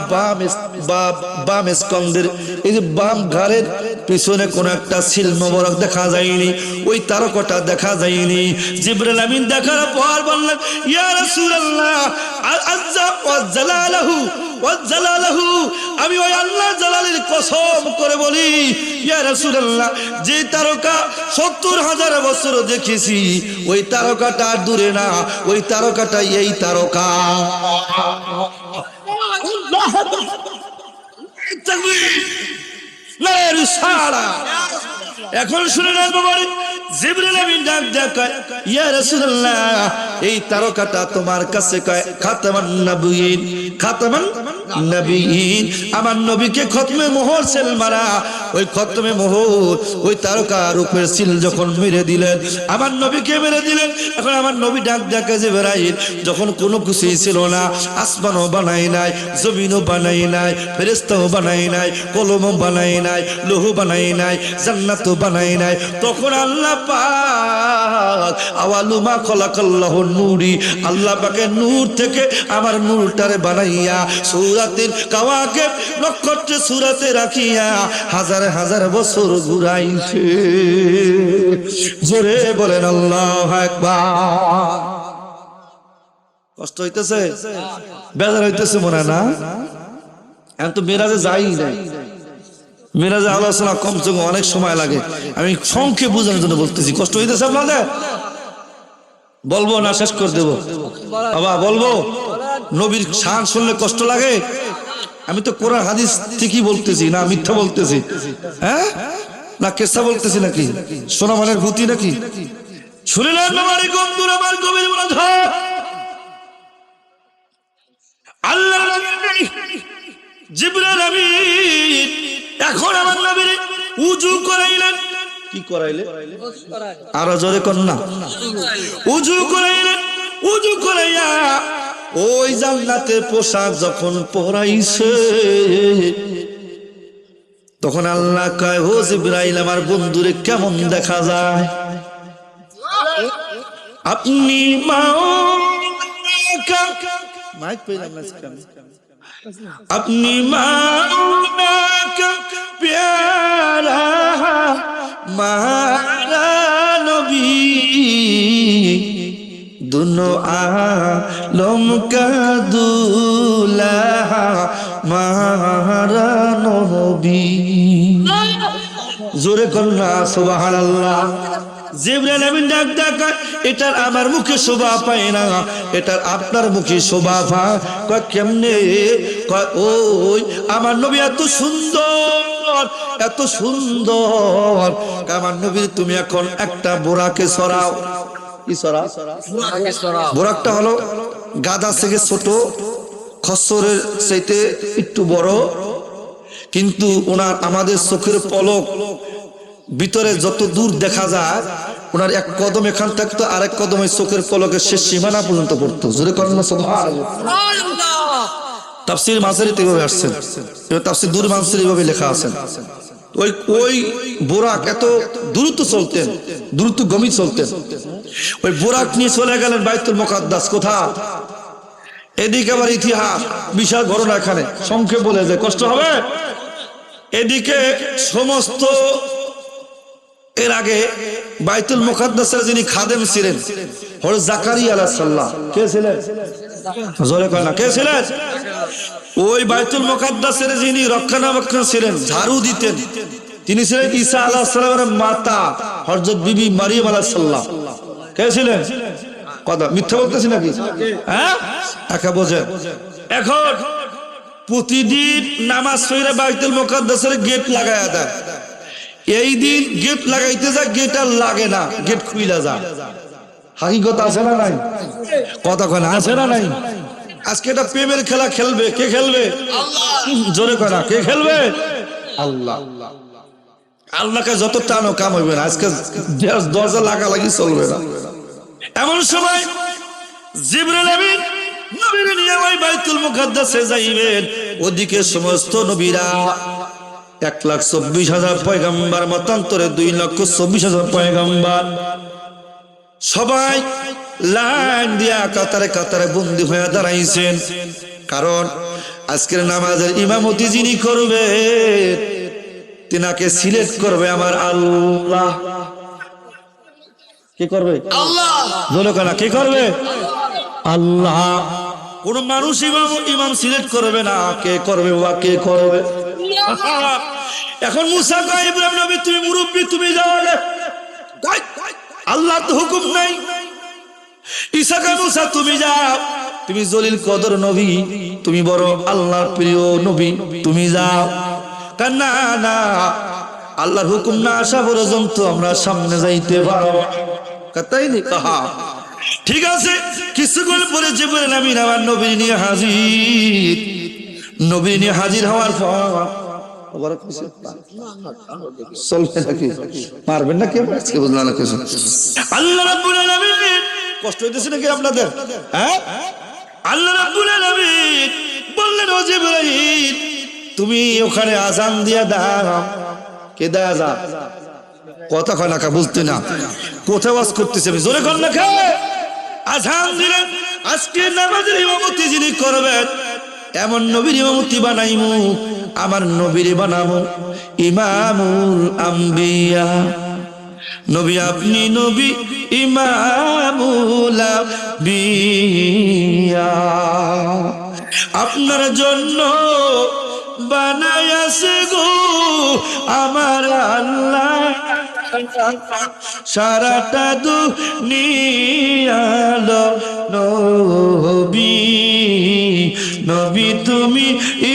বাম স্কন্ধের এই যে বাম ঘাড়ের পিছনে কোন একটা সিল মোবারক দেখা যায়নি, ওই তারকাটা দেখা যায়নি। জিবরাইল আমিন দেখার পর বললেন, ইয়া রাসূলুল্লাহ, আযজা ওয়া জালালাহু ওয়া জালালাহু, আমি ওই আল্লাহ জালালের কসম করে বলি ইয়া রাসূলুল্লাহ, যে তারকা ৭০,০০০ বছর দেখেছি, ওই তারকাটা আর দূরে না, ওই তারকাটা এই তারকা। এখন শুনে নেন বাবারে, জিবরাইল আমিন ডাক দেয়, ইয়া রাসূলুল্লাহ, এই তারকাটা তোমার কাছে কয় খাতামান নবিয়্যিন, খাতামান নবিয়্যিন, আমার নবীকে খতমে মোহর সিল মারা, ওই খতমে মোহর ওই তারকার উপরে সিল যখন মেরে দিলেন, আমার নবীকে মেরে দিলেন। এখন আমার নবী ডাক ডাকে, জিবরাইল, যখন কোনো কিছুই ছিল না, আসমানও বানাই নাই, জমিনও বানাই নাই, ফেরেশতাও বানাই নাই, কলমও বানাই নাই, লৌহ বানাই নাই, জান্নাতও বানাই নাই, তখন আল্লাহ পাক আওয়ালুমা খলাকাল্লাহু নূরি, আল্লাহ পাকের নূর থেকে আমার নূরটারে বানাইয়া সূরাতুল কাওয়াকিব নক্ষত্রের সূরাতে রাখিয়া হাজার হাজার বছর ঘুরাইছে। জোরে বলেন আল্লাহু আকবার। কষ্ট হইতেছে, বেজার হইতেছে মনে না? এখন তো মেরাজে যাই নাই, মেরাজে আলোচনা কমসে কম অনেক সময় লাগে, আমি সংক্ষেপ বোঝানোর জন্য বলতেছি। কষ্ট হইতেছে আপনাদের? বলবো না শেষ করে দেবো? বাবা বলবো, নবীর শান শুনলে কষ্ট লাগে? আমি তো কোরআন হাদিস ঠিকই বলতেছি, না মিথ্যা বলতেছি? হ্যাঁ, না কেসা বলতেছি নাকি? সোনা মানের ভূতি নাকি? শুনলেন আমার বন্ধুর, আমার গভীর মনোযোগ, আল্লাহ জিবরাইল আমিন এখন আমার নবীর উযু করাইলেন। কি করাইলেন? আরো জোরে কর না। উযু করাইলেন। উযু করাইয়া ওই জান্নাতের পোশাক যখন পরাইছে, তখন আল্লাহ কয়, ও জিবরাইল, আমার বন্ধুরে কেমন দেখা যায়? আপনি মাইক পেলাম না, अपनी मौला का प्यारा मारा नबी, दोनों आलम का दूल्हा मारा नबी। जोरे करना सुबहानाल्लाह। জিবরাইল আমিন ডাক ডাকায়, এটার আমার মুখে শোভা পায় না, এটার আপনার মুখে শোভা পায়। কয় কেমনে? কয় ওই আমার নবী এত সুন্দর, এত সুন্দর। আমার নবী তুমি এখন একটা বোরাকে সরাও। কি সরাও? বোরাকটা হলো গাদা থেকে ছোট, খচ্চরের চাইতে একটু বড়, কিন্তু ওনার আমাদের চোখের পলক ভিতরে যত দূর দেখা যায়, ওনার এক কদম এখান থাকতো, আরেক কদম ওই চোখের পলকের শেষ সীমানা পর্যন্ত পড়তো। জোরে করেন না সুবহানাল্লাহ। তাফসীর মাঝারিতে এভাবে আসছেন, তাফসীর দূর মানসুর এভাবে লেখা আছেন। ওই বোরাক এত দ্রুত চলতেন, দ্রুত গমি চলতেন। ওই বোরাক নিয়ে চলে গেলেন বাইতুল মুকাদ্দাস। কোথা? এদিকে আবার ইতিহাস, বিশাল ঘটনা, এখানে সংক্ষেপ বলে যায়, কষ্ট হবে। এদিকে সমস্ত, এর আগে বাইতুল মুকাদ্দাসের যিনি খাদেম ছিলেন হযরত জাকারিয়া আলাইহিস সালাম, কে ছিলেন? জোরে কয় না, কে ছিলেন? ওই বাইতুল মুকাদ্দাসের যিনি রক্ষণাবেক্ষণ ছিলেন, ঝাড়ু দিতেন, তিনি ছিলেন ঈসা আলাইহিস সালামের মাতা হযরত বিবি মারিয়াম আলাইহিস সালাম। কে ছিলেন? কথা মিথ্যা বলতেছি নাকি? হ্যাঁ, একা বোঝেন। এখন প্রতিদিন নামাজ পড়ে বাইতুল মুকাদ্দাসের গেট লাগায়া দেয়। এই দিন গেট লাগাইতে যায়, গেট আর লাগে না, গেট খুইলা যায়। হাকিকত আছে না নাই? কথা কয় না, আছে না নাই? আজকে এটা প্রেমের খেলা খেলবে, কে খেলবে? জোরে করা, কে খেলবে? আল্লাহ। আল্লাহকে যত টানো কাম হইবে না, আজকে দরজা লাগালাগি চলবে না। এমন সময় জিবরাইল আমিন নবীর নিয়ে ওই বাইতুল মুকাদ্দাসে যাইবেন। ওদিকে সমস্ত নবীরা 1,24,000 পয়গম্বর, মতান্তরে 2,24,000 পয়গম্বর, সবাই লাইন দিয়া কাতারে কাতারে বন্দী হয়ে দাঁড়াইছেন। কারণ আজকের নামাজের ইমামতি যিনি করবে তিনাকে সিলেক্ট করবে আমার আল্লাহ। কি করবে? আল্লাহ। বলো কেন, কি করবে? আল্লাহ। কোন মানুষ ইমাম সিলেক্ট করবে না, কে করবে? বা কে করবে? এখন মুসা কয়, ইব্রাহিম নবী তুমি মুরব্বী, তুমি যাও। আল্লাহ তো হুকুম নাই। ঈসা কয়, মুসা তুমি যাও, তুমি জলিল কদর নবী, তুমি বড় আল্লাহর প্রিয় নবী, তুমি যাও। না না, আল্লাহর হুকুম না আসা পর্যন্ত আমরা সামনে যাইতে পারবো তাই নি? কাহা ঠিক আছে। কিছুক্ষণ পরে জিবরাইল আমিন আমার নবী নিয়ে হাজির। নবী নিয়ে হাজির হওয়ার পর মারবেন না, কে আজকে বুঝলাম না কিছু। আল্লাহ রাব্বুল আলামিন কষ্ট হইতেছে নাকি আপনাদের? হ্যাঁ, আল্লাহ রাব্বুল আলামিন বললেন, ও জিবরাইল তুমি ওখানে আজান দিয়া দাও। কে দেয় আজান? কথা কয় না, বুঝতে না, কোথায় ওয়াজ করতেছে? জোরে কর না, খা আজান দিলেন। আজকে নামাজের ইমামতি যিনি করবেন, এমন নবীর ইমামতি বানাইমু, আমার নবীর বানাবো ইমামুল আম্বিয়া। নবী আপনি নবী ইমামুল আম্বিয়া, আপনার জন্য বানায়াছে গো আমার আল্লাহ সারাটা দুনিয়ালো নবী। নবী তুমি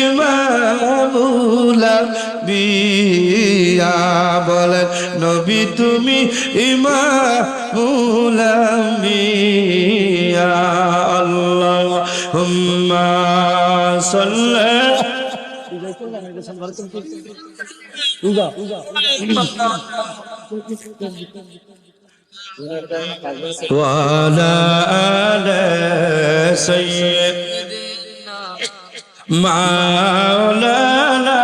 ইমামুল আম্বিয়া, বলেন নবী তুমি ইমামুল আম্বিয়া। আল্লাহুম্মা সাল্লি ওয়ালা আলা সাইয়্যিদিনা মাওলানা।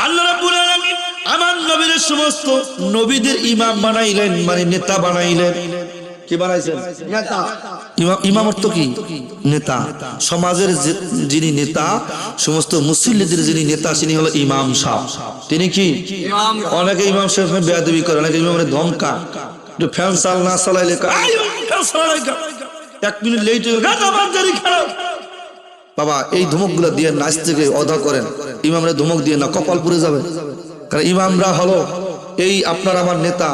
আল্লাহ রাব্বুল আলামিন আমার নবীর সমস্ত নবীদের ইমাম বানাইলেন, মানে নেতা বানাইলেন। কি বানাইছেন? নেতা। ইমাম অর্থ কি? নেতা। সমাজের যিনি নেতা, সমস্ত মুসলিমদের যিনি নেতা, তিনি হলো ইমাম সাহেব। তিনি কি? অনেকে ইমাম সাহেব বেয়াদবি করে, অনেকে ইমামের ধমকা, একটু ফ্যান চাল না চালাইলে 1 মিনিট লেট হয়ে বাবা, এই ধমক গুলা দিয়ে নাচ থেকে অদা করেন। ইমামরা ধমক দিয়ে না, কপাল পুড়ে যাবে। কারণ ইমামরা হলো এই আপনার আমার নেতা।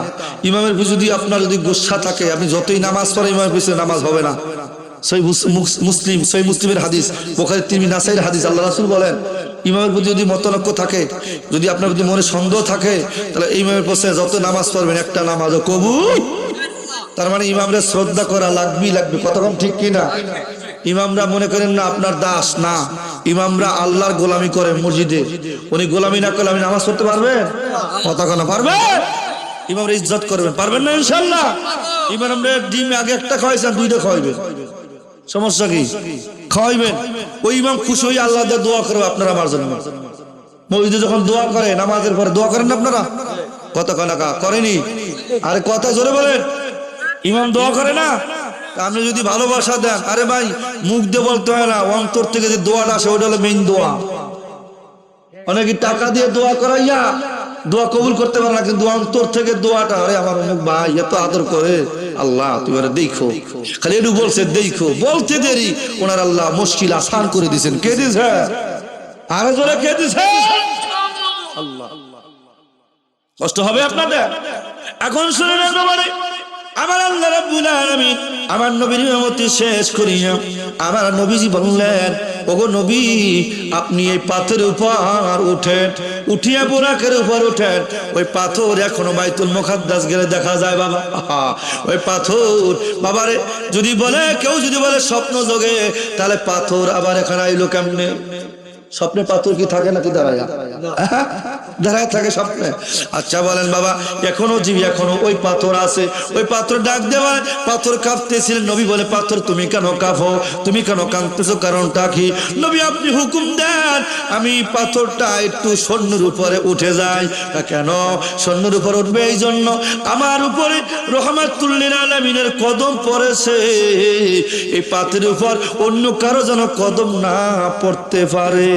ইমামের পিছনে যদি আপনার যদি গুসা থাকে, আপনি যতই নামাজ পড়েন ইমামের পিছনে নামাজ হবে না। সহিহ মুসলিমের হাদিস, বুখারী তিরমিজি নাসাইর হাদিস, আল্লাহ রাসূল বলেন, ইমামের প্রতি যদি মতনৈক্য থাকে, যদি আপনার প্রতি মনে সন্দেহ থাকে, তাহলে ইমামের পিছনে যত নামাজ পড়বেন একটা নামাজও কবুল। তার মানে ইমামরা শ্রদ্ধা করা লাগবেই লাগবে। কতক্ষণ ঠিক কিনা? ইমামরা মনে করেন না আপনার দাস, না, ইমামরা আল্লাহর গোলামি করেন মসজিদে। উনি গোলামি না করলে আমি নামাজ পড়তে পারবেন? কতক্ষণ পারবে? ইমামরা ইজ্জত করবেন, পারবেন না ইনশাআল্লাহ? ইমামরা ডিম আগে একটা খাওয়াইছেন, 2টা খাওয়াইবেন, সমস্যা কি? খাওয়াইবেন। ওই ইমাম খুশি হয়ে আল্লাহ দিয়ে দোয়া করবে আপনারা আমার জন্য। মসজিদে যখন দোয়া করে, নামাজের পরে দোয়া করেন না আপনারা? কতক্ষণ করেনি? আরে কথা জোরে বলেন। ইমাম দোয়া করে না? আপনি যদি ভালোবাসা দেন, আরে ভাই মুখ দিয়ে বলতে হয় না, অন্তর থেকে যে দোয়াটা আসে ওটা হলো মেইন দোয়া। অনেকে টাকা দিয়ে দোয়া করাইয়া দোয়া কবুল করতে পারে না, কিন্তু অন্তর থেকে দোয়াটা, আরে আমার অমুক ভাই এত আদর করে, আল্লাহ তুমি আরে দেখো, খালি একটু বলছে দেখো, বলতে দেরি ওনার আল্লাহ মুশকিল আসান করে দিয়েছেন। কে দিয়েছে? আরে জোরে কে দিয়েছে? আল্লাহ। কষ্ট হবে আপনাদের। এখন শুনে নেন, আমার আল্লাহ রাব্বুল আলামিন আমার নবীর ইমামতি শেষ করিয়া আমার নবীজি বললেন, ওগো নবী, আপনি এই পাথরের উপর উঠেন, উঠিয়া বুরাকের উপর উঠেন। ওই পাথর এখনো বাইতুল মুকাদ্দাস গেলে দেখা যায় বাবা। ওই পাথর বাবারে যদি বলে, কেউ যদি বলে স্বপ্ন যোগে, তাহলে পাথর আবার এখানে আইলো কেমনে? স্বপ্নে পাথর কি থাকে নাকি দাঁড়ায়? দাঁড়ায় থাকে স্বপ্নে। আচ্ছা বলেন বাবা, এখনো জীবী, এখনো ওই পাথর আছে। ওই পাথর ডাক দেওয়ায় পাথর কাঁপতেছিলেন। নবী বলে, পাথর তুমি কেন কাঁপো, তুমি কেন কাঁদতেছো, কারণটা কি? নবী আপনি হুকুম দেন, আমি পাথরটা একটু স্বর্ণের উপরে উঠে যাই। কেন স্বর্ণের উপর উঠবে? এই জন্য আমার উপরে রহমাতুল লিল আলামিনের কদম পড়েছে, এই পাথরের উপর অন্য কারো যেন কদম না পড়তে পারে।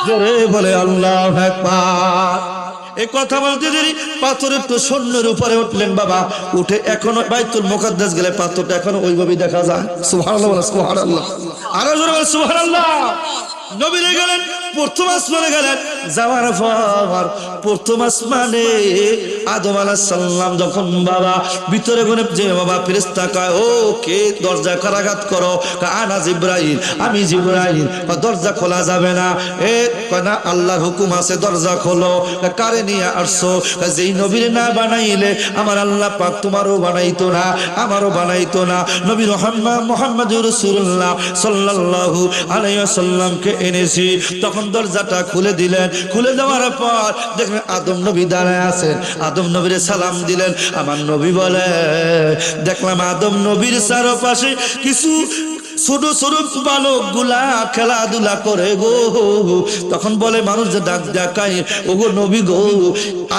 জোরে বলে আল্লাহু আকবার। এই কথা বলতে দেরি পাথর একটু স্বর্ণের উপরে উঠলেন বাবা। উঠে এখনো বাইতুল মুকাদ্দাস গেলে পাথরটা এখনো ওইভাবেই দেখা যায়। সুবহানাল্লাহ, সুবহানাল্লাহ, আরো জোরে বলে সুবহানাল্লাহ। নবীরে গেলেন, প্রথম আসমানে গেলেন। যাওয়ার পর প্রথম আসমানে আদম আলাইহিস সালাম যখন বাবা ভিতরে গনে যে বাবা ফেরেশতা কয়, ও কে দরজা কারাঘাত করো? আনা জিবরাইল, আমি জিবরাইল। দরজা খোলা যাবে না। এ কয় না, আল্লাহর হুকুম আছে, দরজা খোলো। কারে নিয়ে আসছো? যেই নবীর না বানাইলে আমার আল্লাহ পাক তোমারও বানাইতো না, আমারও বানাইতো না। নবী মুহাম্মদুর রাসূলুল্লাহ সাল্লাল্লাহু আলাইহি ওয়াসাল্লামকে এনেছি। তখন দরজাটা খুলে দিলেন। খুলে দেওয়ার পর দেখলেন আদম নবী দাঁড়ায় আছেন। আদম নবীর সালাম দিলেন। আমার নবী বলে, দেখলাম আদম নবীর চারপাশে কিছু ছোট ছোট বালক গুলা খেলাধুলা করে গো। তখন বলে মানুষ যে ডাক দেখায়, ওগো নবী গো,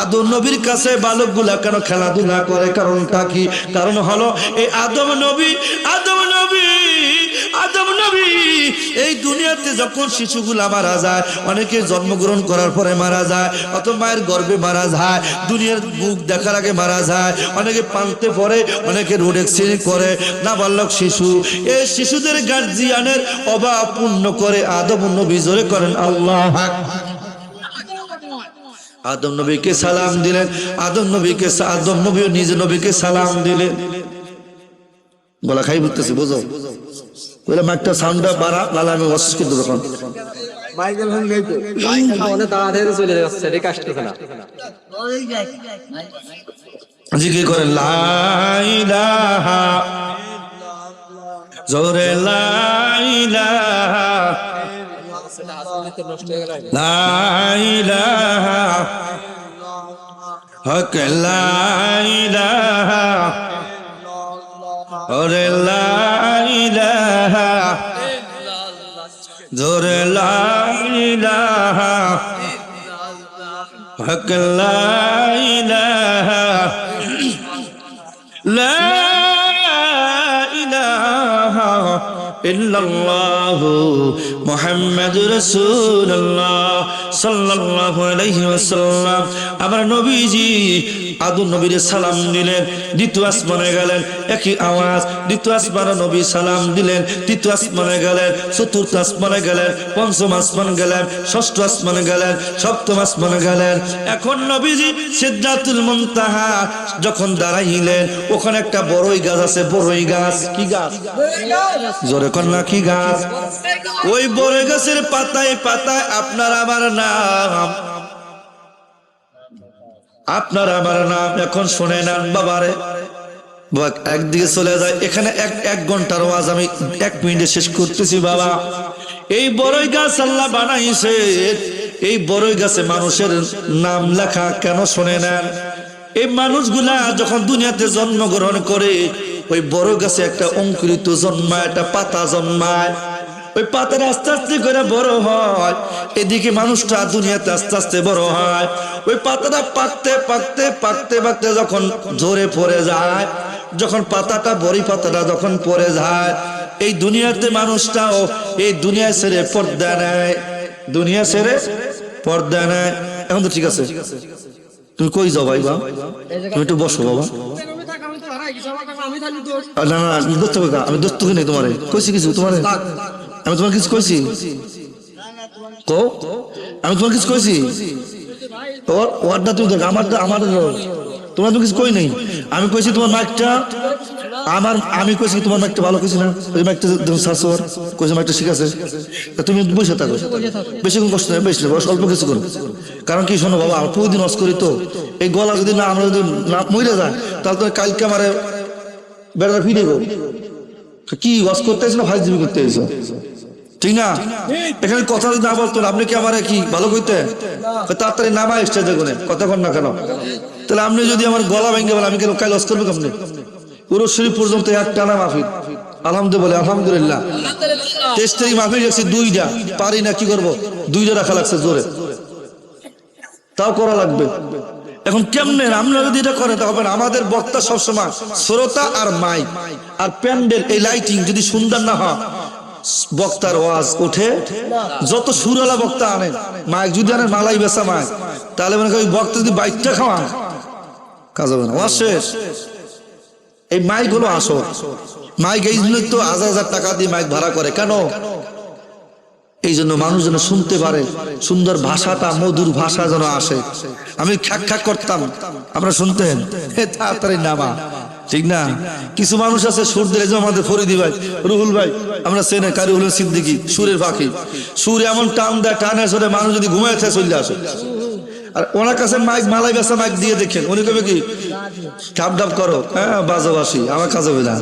আদম নবীর কাছে বালক গুলা কেন খেলাধুলা করে? কারণটা কি? কারণ হলো এই আদম নবী এই দুনিয়াতে যখন শিশুগুলা মারা যায়, অনেকে জন্মগ্রহণ করার পরে মারা যায়, অত মায়ের গর্ভে মারা যায়, দুনিয়ার মুখ দেখার আগে মারা যায়, অনেকে পালতে পরে, অনেকে রোড অ্যাক্সিডেন্ট করে, নাবালক শিশু। এই শিশুদের গার্জিয়ানের অভাব পূর্ণ করে আদম নবী জোরে করেন আল্লাহ। আদম নবীকে সালাম দিলেন। আদম নবীও নিজে নবীকে সালাম দিলেন। গলা খাই বুঝতেছি, বুঝো বলে মাইকটা সাউন্ডটা বাড়া, লালা আমি অসুস্থ করতে তখন মাইকেল হন গাই তো অনেক তাড়াতাড়ি চলে যাচ্ছে, রে কাজ করতে না। জিকির করেন লা ইলাহা, জোরে লা ইলাহা, লা ইলাহা, হক লা ইলাহা, ওরে লা ইলাহা, জোরে লা ইলাহা, হক লা ইলাহা, লা ইলাহা ইল্লাল্লাহু মুহাম্মাদুর রাসূলুল্লাহ সাল্লাল্লাহু আলাইহি ওয়াসাল্লাম। আমরা নবীজি আদম নবীর সালাম দিলেন। দ্বিতীয় আসমানে গেলেন, একই আওয়াজ। দ্বিতীয় আসমানে নবী সালাম দিলেন। তৃতীয় আসমানে গেলেন, চতুর্থ আসমানে গেলেন, পঞ্চম আসমান গেলেন, ষষ্ঠ আসমানে গেলেন, সপ্তম আসমানে গেলেন। এখন নবীজি সিদরাতুল মুনতাহা যখন দাঁড়াইলেন, ওখানে একটা বড়ই গাছ আছে। বড়ই গাছ কি গাছ? জোরে কন্যা কি গাছ? ওই বড়ই গাছের পাতায় পাতায় আপনার আমার নাম, আপনার আমার নাম। এখন শুনে নেন বাবারে, একদিকে চলে যায়। এখানে এক ঘন্টার ওয়াজ আমি 1 মিনিটে শেষ করতেছি বাবা। এই বড়ই গাছ আল্লাহ বানাইছে। এই বড়ই গাছে মানুষের নাম লেখা কেন শুনে নেন। এই মানুষগুলা যখন দুনিয়াতে জন্মগ্রহণ করে, ওই বড় গাছে একটা অঙ্কুরিত জন্মায়, একটা পাতা জন্মায়। ওই পাতাটা আস্তে আস্তে করে বড় হয়। এদিকে মানুষটা দুনিয়াতে আস্তে আস্তে বড় হয়। ওই পাতাটা পাকতে পাকতে পাকতে পাকতে যখন ঝরে পড়ে যায়, যখন পাতাটা বড়ি পাতাটা যখন পড়ে যায়, এই দুনিয়াতে মানুষটাও এই দুনিয়া ছেড়ে পর্দা নেয়। দুনিয়া ছেড়ে পর্দা নেয়। এখন তো ঠিক আছে, তুমি কই যাও ভাই? বা তুমি একটু বসো বাবা। না না, আমি দোস্ত নেই তোমারে কইছি কিছু, তোমারে আমি তোমার কিছু কইছি? আমি তোমার কিছু কইছি? ওয়ার্ডটা তুমি আমারটা তোমার তো কিছু কই নেই, আমি কইছি তোমার মাইকটা আমি কইছি তোমার মাইকটা ভালো কইছি না, ওই মাইকটা সার্সর কইছি মাইকটা ঠিক আছে, তুমি বসে থাকো, বেশিক্ষণ কষ্ট নেই, বেশি অল্প কিছু করো। কারণ কি শোনো বাবা, প্রতিদিন অস করি তো, এই গলা যদি না আমরা যদি না মরে যায় তাহলে তো কালকে আমার বেড়াটা ফিরে গো, কি ওয়াজ করতে এসে না ফাইজলামি করতে এসো, ঠিক না? এখানে কথা যদি না বলতো আপনি কি আমার কি ভালো কইতে, তাড়াতাড়ি নামা স্টেজে গুনে কথা কন না কেন? তাহলে আপনি যদি আমার গলা ভেঙে বলেন আমি কেন কাল ওয়াজ করবো কেমনি? পুরো শরীর পর্যন্ত এক টানা মাহফিল, আলহামদুলিল্লাহ আলহামদুলিল্লাহ 23 তারিখ মাহফিল রাখছি 2টা, পারি না কি করবো, 2টা রাখা লাগছে জোরে, তাও করা লাগবে। এখন কেমনে আমরা যদি এটা করেন তা হবে না। আমাদের বক্তা সবসময় শ্রোতা আর মাইক আর প্যান্ডেল এই লাইটিং যদি সুন্দর না হয় বক্তার ওয়াজ ওঠে। যত সুরালা বক্তা আনেন, মাইক যদি আনেন মালাই বেচা মাইক, তাহলে মনে করি বক্তা যদি বাইকটা খাওয়ান কাজ হবে না, ওয়াজ শেষ। এই মাইক হলো আসো মাইক, এই জন্য তো 1000 টাকা দিয়ে মাইক ভাড়া করে কেন? এই জন্য মানুষ যেন শুনতে পারে, সুন্দর ভাষাটা মধুর ভাষা যেন আসে। আমি খ্যাক খ্যাক করতাম, আমরা শুনতেন তাড়াতাড়ি নামা, ঠিক না? কিছু মানুষ আছে সুর দিলে, যে আমাদের ফরিদি ভাই, রুহুল ভাই, আমরা চেনে, কারিউল সিদ্দিকী, সুরের পাখি, সুর এমন টান দেয়, টানে সরে মানুষ যদি ঘুমায় থাকে চলে আসে। আর ওনার কাছে মাইক মালাই বেচা মাইক দিয়ে দেখেন, উনি কবে কি ঢাপ ঢাপ করো, হ্যাঁ বাজাবাসি, আমার কাজ হবে না।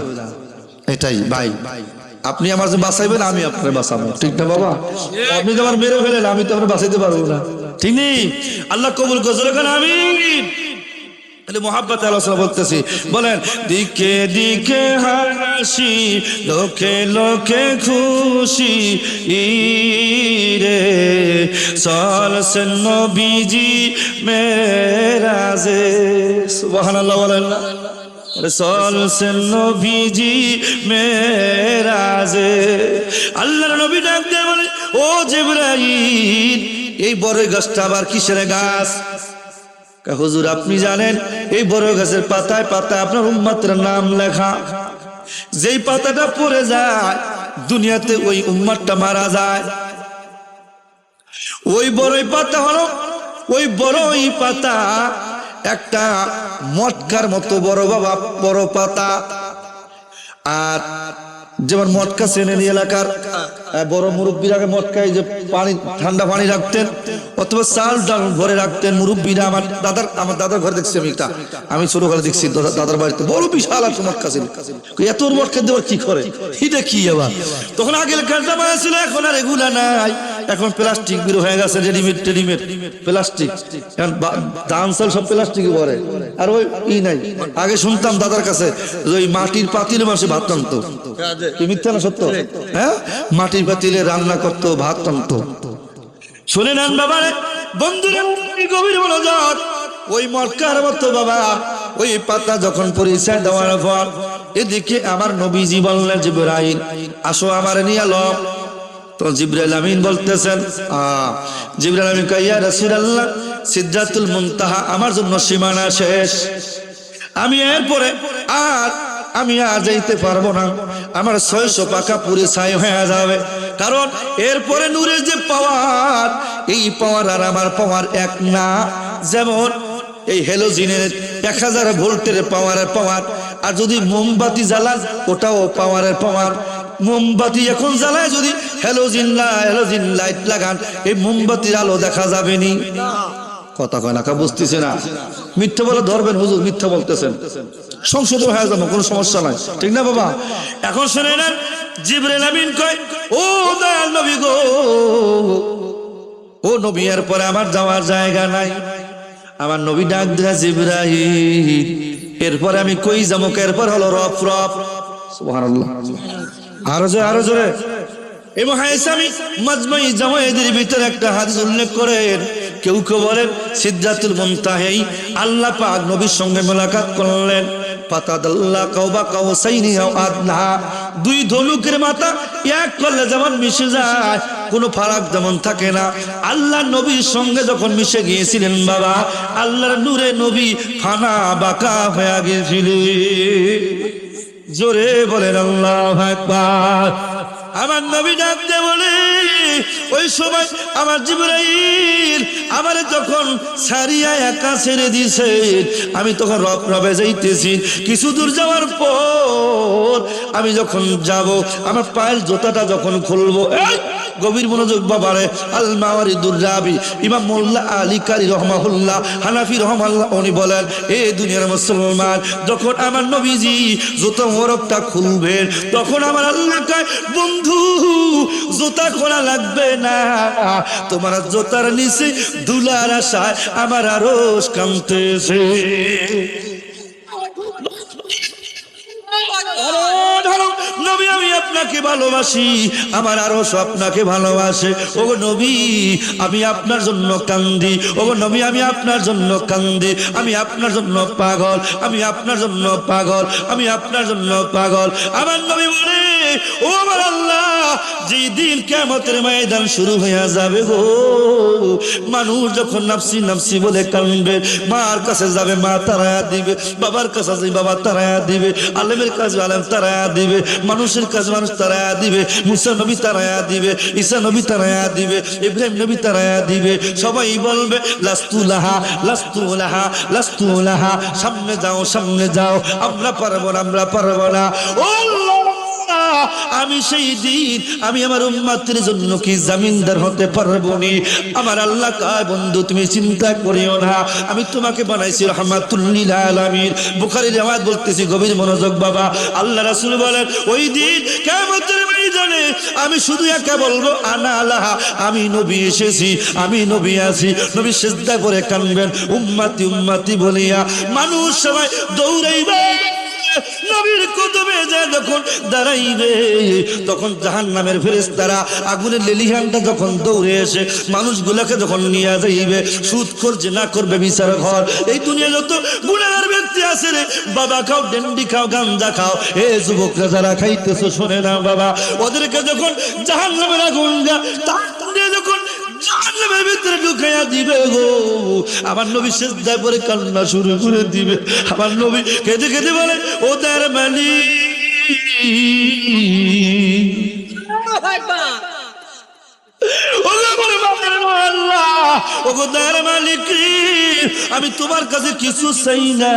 এটাই ভাই, আপনি আমার যে বাঁচাইবেন আমি আপনার বাঁচাবো, ঠিক না বাবা? আপনি তো আমার মেরে ফেলেন, আমি তো আপনার বাঁচাইতে পারবো না, ঠিক নেই? আল্লাহ কবুল করছেন, আমিন। মোহাব্বত আল্লাহ বলতেছি, বলেন দিকে দিকে হাসি, লোকে লোকে খুশি রে, চলছেন নবীজি মেরাজে, সুবহানাল্লাহ বলেন না? চলছেন নবীজি মেরাজে। আল্লাহর নবী ডাক দিয়ে বলে, ও জিবরাইল, এই বড় গাছটা আবার কিসের গাছ? হুজুর আপনি জানেন এই বড় গাছের পাতায় পাতায় আপনার উম্মতের নাম লেখা, যেই পাতাটা পড়ে যায় দুনিয়াতে ওই উম্মতটা মারা যায়। ওই বড়ই পাতা হলো, ওই বড়ই পাতা একটা মটকার মতো বড় বাবা, বড় পাতা। আর যেমন মটকা চেনেন এলাকার বড় মুরব্বীরা মটকায় যে পানি, ঠান্ডা পানি রাখতেন, অথবা চাল ডাল ঘরে রাখতেন মুরব্বীরা। আমার দাদার ঘরে দেখছি আমি, একটা আমি ছোট ঘরে দেখছি দাদার বাড়িতে বড় বিশাল একটা মটকা ছিল। এত মটকা দেওয়ার কি করে, এটা কি আবার? তখন আগেকার জামানা ছিল, এখন আর এগুলা নাই, এখন প্লাস্টিক বের হয়ে গেছে, রেডিমেড প্লাস্টিক, এখন ধান চাল সব প্লাস্টিকে ভরে। আর ওই নাই, আগে শুনতাম দাদার কাছে ওই মাটির পাতিলে মাসে ভাত টানতো, কি মিথ্যা না সত্য? হ্যাঁ, মাটির পাতিলে রান্না করতো, ভাত টানতো। শুনে নেন বাবা বন্ধুরা, গভীর মনোযোগ। ওই মটকার মতো বাবা ওই পাতা যখন পরিচয় দেওয়ার পর এদিকে আমার নবীজি বললেন, জিবরাইল আসো আমার নিয়ে লো। তো জিবরাইল আমিন বলতেছেন, জিবরাইল আমিন কয়, ইয়া রাসূলুল্লাহ, সিদরাতুল মুনতাহা আমার জন্য সীমানা শেষ, আমি এরপরে আমি আর যাইতে পারবো না, আমার 600 পাকা পুরে ছাই হয়ে যাবে। কারণ এরপরে নূরের যে পাওয়ার, এই পাওয়ার আর আমার পাওয়ার এক না। যেমন এই হ্যালোজিনের 1000 ভোল্টের পাওয়ারের পাওয়ার, আর যদি মোমবাতি জ্বালান ওটাও পাওয়ারের পাওয়ার। মোমবাতি এখন জ্বালায় যদি হ্যালোজিন লাইট লাগান, এই মোমবাতির আলো দেখা যাবে নি। কথা কয় না, বুঝতেছে না? মিথ্যা বলে ধরবেন, হুজুর মিথ্যা বলতেছেন, সংশোধন হয়ে যাবো, কোনো সমস্যা নাই, ঠিক না বাবা? এখন শুনে নেন, জিবরাইল আমিন কয়, ও দয়াল নবী গো, ও নবী এরপরে আমার যাওয়ার জায়গা নাই। আমার নবী ডাক দিয়া, জিবরাইল এরপরে আমি কই যাবো? এরপর হলো রফ রফ, সুবহানাল্লাহ, আরো জোরে। এবং হাইসামি মাজমাই জামায়েদের ভিতরে একটা হাদিস উল্লেখ করেন, কেউ কেউ বলেন সিদরাতুল মুনতাহাই আল্লাহ পাক নবীর সঙ্গে মোলাকাত করলেন। ফাতাদাল্লা কাওবা কাউসাইনি আও আদনা, দুই ধনুকের মাথা এক করলে যেমন মিশে যায়, কোনো ফারাক যেমন থাকে না। আল্লাহ নবীর সঙ্গে যখন মিশে গিয়েছিলেন বাবা, আল্লাহর নূরে নবী ফানা বাঁকা হয়ে গিয়েছিলেন। জোরে বলেন আল্লাহু আকবার। আমার নবী ডাকতে বলে, ওই সময় আমার জিবরাইল আমারে যখন সারিয়া একা ছেড়ে দিয়েছে, আমি তখন রবে যাইতেছি। কিছু দূর যাওয়ার পর আমি যখন যাব, আমার পায়ের জুতাটা যখন খুলবো, গভীর মনোযোগ বাবারে, আল মাওয়ারিদুর রাবি ইমাম মোল্লা আলী কারি রহমাহুল্লাহ হানাফি রহমাল্লাহ উনি বলেন, এ দুনিয়ার মুসলমান, যখন আমার নবীজি জুতা মোবারকটা খুলবেন, তখন আমার আল্লাহ কয়, বন্ধু জুতা খোলা লাগবে না, তোমার জুতার নিচে দুলার আশায় আমার আরশ কাঁপতেছে। নবী আমি আপনাকে ভালোবাসি, আমার আরশ আপনাকে ভালোবাসে। ও নবী আমি আপনার জন্য কান্দি, ও নবী আমি আপনার জন্য কান্দি, আমি আপনার জন্য পাগল, আমি আপনার জন্য পাগল, আমি আপনার জন্য পাগল। আমার নবী বলে, ও আমার আল্লাহ, যেদিন কিয়ামতের ময়দান শুরু হয়ে যাবে গো, মানুষ যখন নাফসি নাফসি বলে কাঁদবে, মার কাছে যাবে মা তারায়া দিবে, বাবার কাছে যাবে বাবা তারায়া দিবে, আলেমের কাছে আলেম তারায়া দিবে, মানুষের কাছে মানুষ তারায়া দিবে, মুসা নবী তারায়া দিবে, ঈসা নবী তারায়া দিবে, ইব্রাহিম নবী তারায়া দিবে। সবাই বলবে লাস্তু লাহা লাস্তু লাহা লাস্তু লাহা, সামনে যাও সামনে যাও, আমরা পারবো না আমরা পারবো না। ও আল্লাহ, আমি সেই দিন আমি আমার উম্মতের জন্য কি জামিনদার হতে পারবো নি? আমার আল্লাহ কয়, বন্ধু তুমি চিন্তা করিও না, আমি তোমাকে বানাইছি রাহমাতুল লিল আলামিন। বুখারীর riwayat বলতেছি, গভীর মনোযোগ বাবা। আল্লাহ রাসূল বলেন, ওই দিন কিয়ামতের ময়দানে আমি শুধু একা বলবো, আনা লাহা, আমি নবী এসেছি, আমি নবী আছি। নবী সিজদা করে কাঁদবেন, উম্মতি উম্মতি বলিয়া, মানুষ সবাই দৌড়াইবে নবীর কদমে যায়। যখন দাঁড়াইবে, তখন জাহান্নামের ফেরেশতারা আগুনের লেলিহানটা যখন দৌড়ে এসে মানুষগুলোকে যখন নিয়ে যাইবে, সুদ করছে না করবে বিচার ঘর। এই দুনিয়া যত গুনাহগার ব্যক্তি আছে রে বাবা, খাও ডেন্ডি খাও গাঞ্জা খাও, এ যুবকরা যারা খাইতেছো শোনে না বাবা, ওদেরকে যখন জাহান্নামের আগুন যখন জাহান্নামের ভিতরে ঢুকাইয়া দিবে গো, আমার নবী সিজদা করে কান্না শুরু করে দিবে। আমার নবী কেঁদে কেঁদে বলে, ও তার মালিক, আমি তোমার কাছে কিছু চাই না,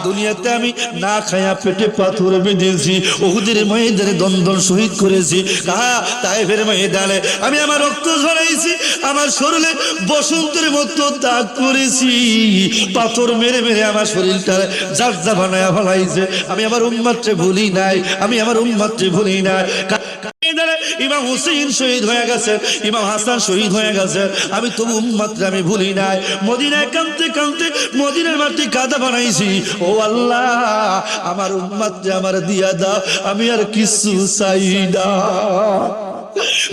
দুনিয়াতে আমি না খায়া পেটে পাথর বেঁধেছি, উহুদের ময়দানে দন্দন শহীদ করেছি, তায়েফের ময়দানে আমি আমার রক্ত ঝরাইছি, আমার শরীরে বসন্তের মতো দাগ করেছি, পাথর মেরে মেরে আমার শরীরটা জারজা বানায়া ফেলাইছে। আমি আমার উম্মতকে ভুলি নাই, আমি আমার উম্মতকে ভুলি নাই। ইমাম হুসেইন শহীদ হয়ে গেছে, ইমাম হাসান শহীদ হয়ে গেছে, আমি তবু উম্মতকে আমি ভুলি নাই। মদিনায় কাঁদতে কাঁদতে মদিনার মাটি কাদা বানাইছি। ও আল্লাহ, আমার উম্মতকে আমার দিয়া দাও, আমি আর কিছু চাই না।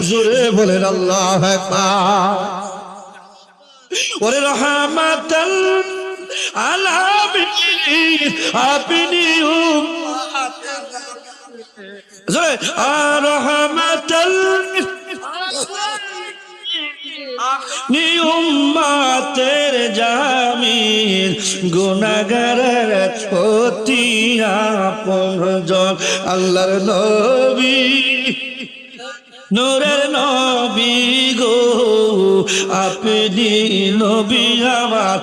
জোরে বলেন আল্লাহু আকবার। ওরে রহমাতাল আলামিন, আপনি জোরে রহমাতাল উম্মতের জামিন, গুনাহগারের অতি আপনজন, আল্লাহর নবী নূরের নবী গো, আপনি নবী আমার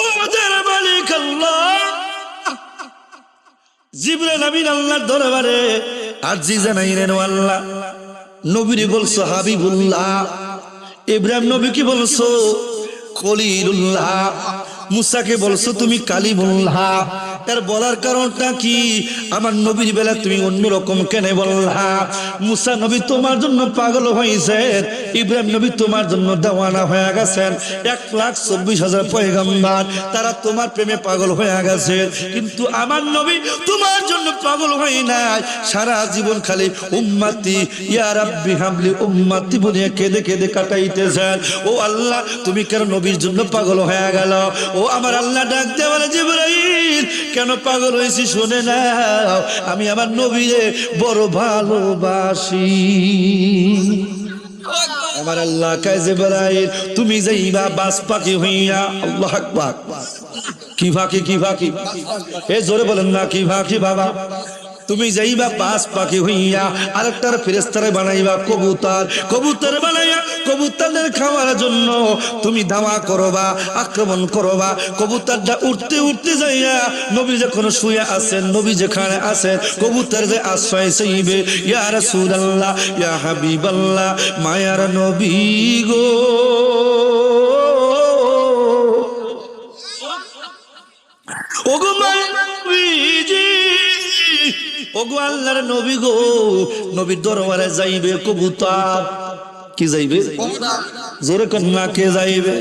ওদের মালিক আল্লাহ। জিবরাইল আমিন আল্লাহর দরবারে আরজি জানাইলেন, ও আল্লাহ, নবীরে বলছো হাবিবুল্লাহ, ইব্রাহিম নবীকে বলছো খলিলুল্লাহ, মুসাকে বলছো তুমি কালিমুল্লাহ। এর বলার কারণটা কি? আমার নবীর বেলা তুমি অন্যরকম কেন বললা? মুসা নবী তোমার জন্য পাগল হয়েছেন, ইব্রাহিম নবী তোমার জন্য দেওয়ানা হয়ে গেছেন, 1,24,000 পয়গম্বর তারা তোমার প্রেমে পাগল হয়ে গেছে, কিন্তু আমার নবী তোমার জন্য পাগল হয় নাই। সারা জীবন খালি উম্মতি ইয়া রাব্বি হাবলি উম্মতি বলে কেঁদে কেঁদে কাটাইতেছেন। ও আল্লাহ, তুমি কেন নবীর জন্য পাগল হয়ে গেল? ও আমার আল্লাহ ডাক দিয়ে বলে, জিবরাইল কেন পাগল হয়েছি শুনে নাও, আমি আমার নবীরে বড় ভালোবাসি। আমার আল্লাহ কয়, জিবরাইল তুমি যাইবা বাস পাখি হইয়া। আল্লাহু আকবার। কি ফাঁকি কি ফাঁকি? এ জোরে বলেন না কি ফাঁকি বাবা। তুমি যাইবা বাস পাখি হইয়া আরেকটার ফেরেশতারে বানাইবা কবুতর, কবুতর বানাইয়া কবুতরের খাওয়ার জন্য তুমি ধাওয়া করবা, আক্রমণ করবা। কবুতরটা উঠতে উঠতে যাইয়া নবী যখন শুয়ে আছেন, নবী যেখানে আছেন, কবুতর যে আশ্রয় চাইবে, ইয়া রাসূলুল্লাহ, ইয়া হাবিবাল্লাহ, মায়ার নবী গো, ওগো মায়ার নবীজি, ওগো আল্লাহর নবী গো, নবীর দরবারে যাইবে কবুতর। কি যাইবে? জোরে কন্যা কে যাইবে?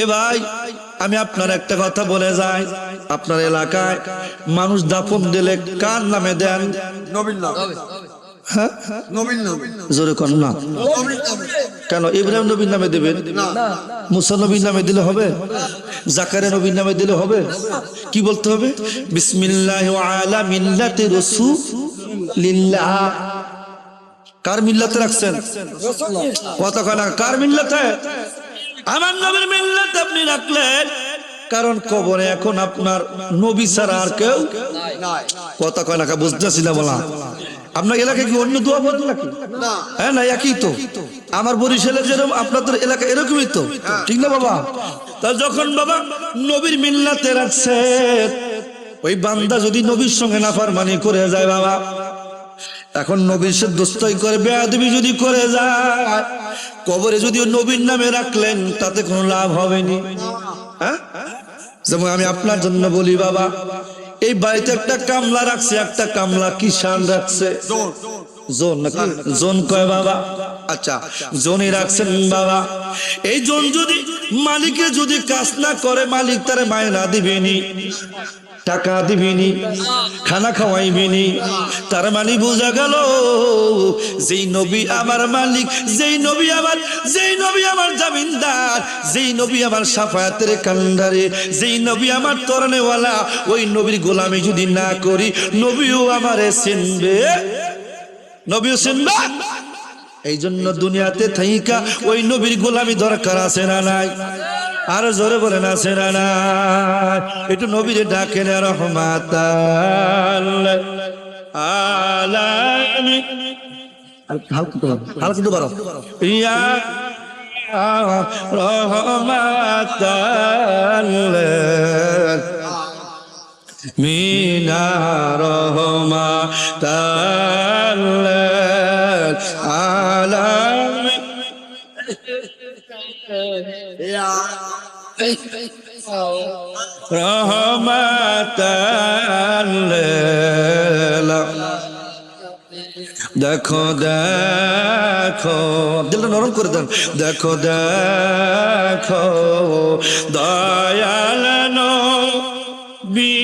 এ ভাই, আমি আপনার একটা কথা বলে যাই, আপনার এলাকায় মানুষ দাফন দিলে কার নামে দেন? নবীর নাম। হ্যাঁ, নবীর নাম। জোরে কন্যা। কেন ইব্রাহিম নবীর নামে দেবেন? মুসা নবীর নামে দিলে হবে? জাকারিয়া নবীর নামে দিলে হবে? কি বলতে হবে? বিসমিল্লাহি ওয়া আলা মিল্লাতি রাসূলিল্লাহ। কার মিল্লাতে রাখছেন? কথা কয় না, কার মিল্লাতে? আমার নবীর মিল্লাতে আপনি রাখলেন, কারণ কবরে এখন আপনার নবী ছাড়া আর কেউ নাই। কথা কয় না, বুঝতেছি না বলা। আপনার এলাকায় কি অন্য দোয়া পড়েন নাকি? হ্যাঁ না, একই তো। আমার বরিশালে যেরকম আপনাদের এলাকা এরকমই তো, ঠিক না বাবা? তা যখন বাবা নবীর মিল্লাতে রাখছে, ওই বান্দা যদি নবীর সঙ্গে নাফরমানি করে যায় বাবা, এখন নবীর সে দোস্তাই করে বেয়াদবি যদি করে যায়, কবরে যদিও নবীর নামে রাখলেন তাতে কোনো লাভ হবে না। হ্যাঁ, যেমন আমি আপনার জন্য বলি বাবা, এই বাড়িতে একটা কামলা রাখছে, একটা কামলা কিষান রাখছে, জোন নাকি জোন কয় বাবা? আচ্ছা, জোনই রাখছেন বাবা। এই জোন যদি মালিকে যদি কাজ না করে, মালিক তারে মায়না দিবেনি, টাকা দিবিনি, খানা খাওয়াইবিনি। তার মানে বোঝা গেল যেই নবী আমার মালিক, যেই নবী আমার জামিনদার, যেই নবী আমার সাফায়াতের কান্ডারে, যেই নবী আমার তরনেওয়ালা, ওই নবীর গোলামি যদি না করি, নবীও আমারে চিনবে, নবীও চিনবে। এই জন্য দুনিয়াতে থাইকা ওই নবীর গোলামি দরকার আছে না নাই? আর জোরে বলেন আছে না নাই? একটু নবীরে ডাকেন রহমাতাল আলামিন, হালকা তো পারো, ইয়া রহমাতাল মিনা রহমাতাল আলামিন। রহমাতাল দেখো দেখো, দিলটা নরম করে দেন, দেখো দেখো দয়াল নবী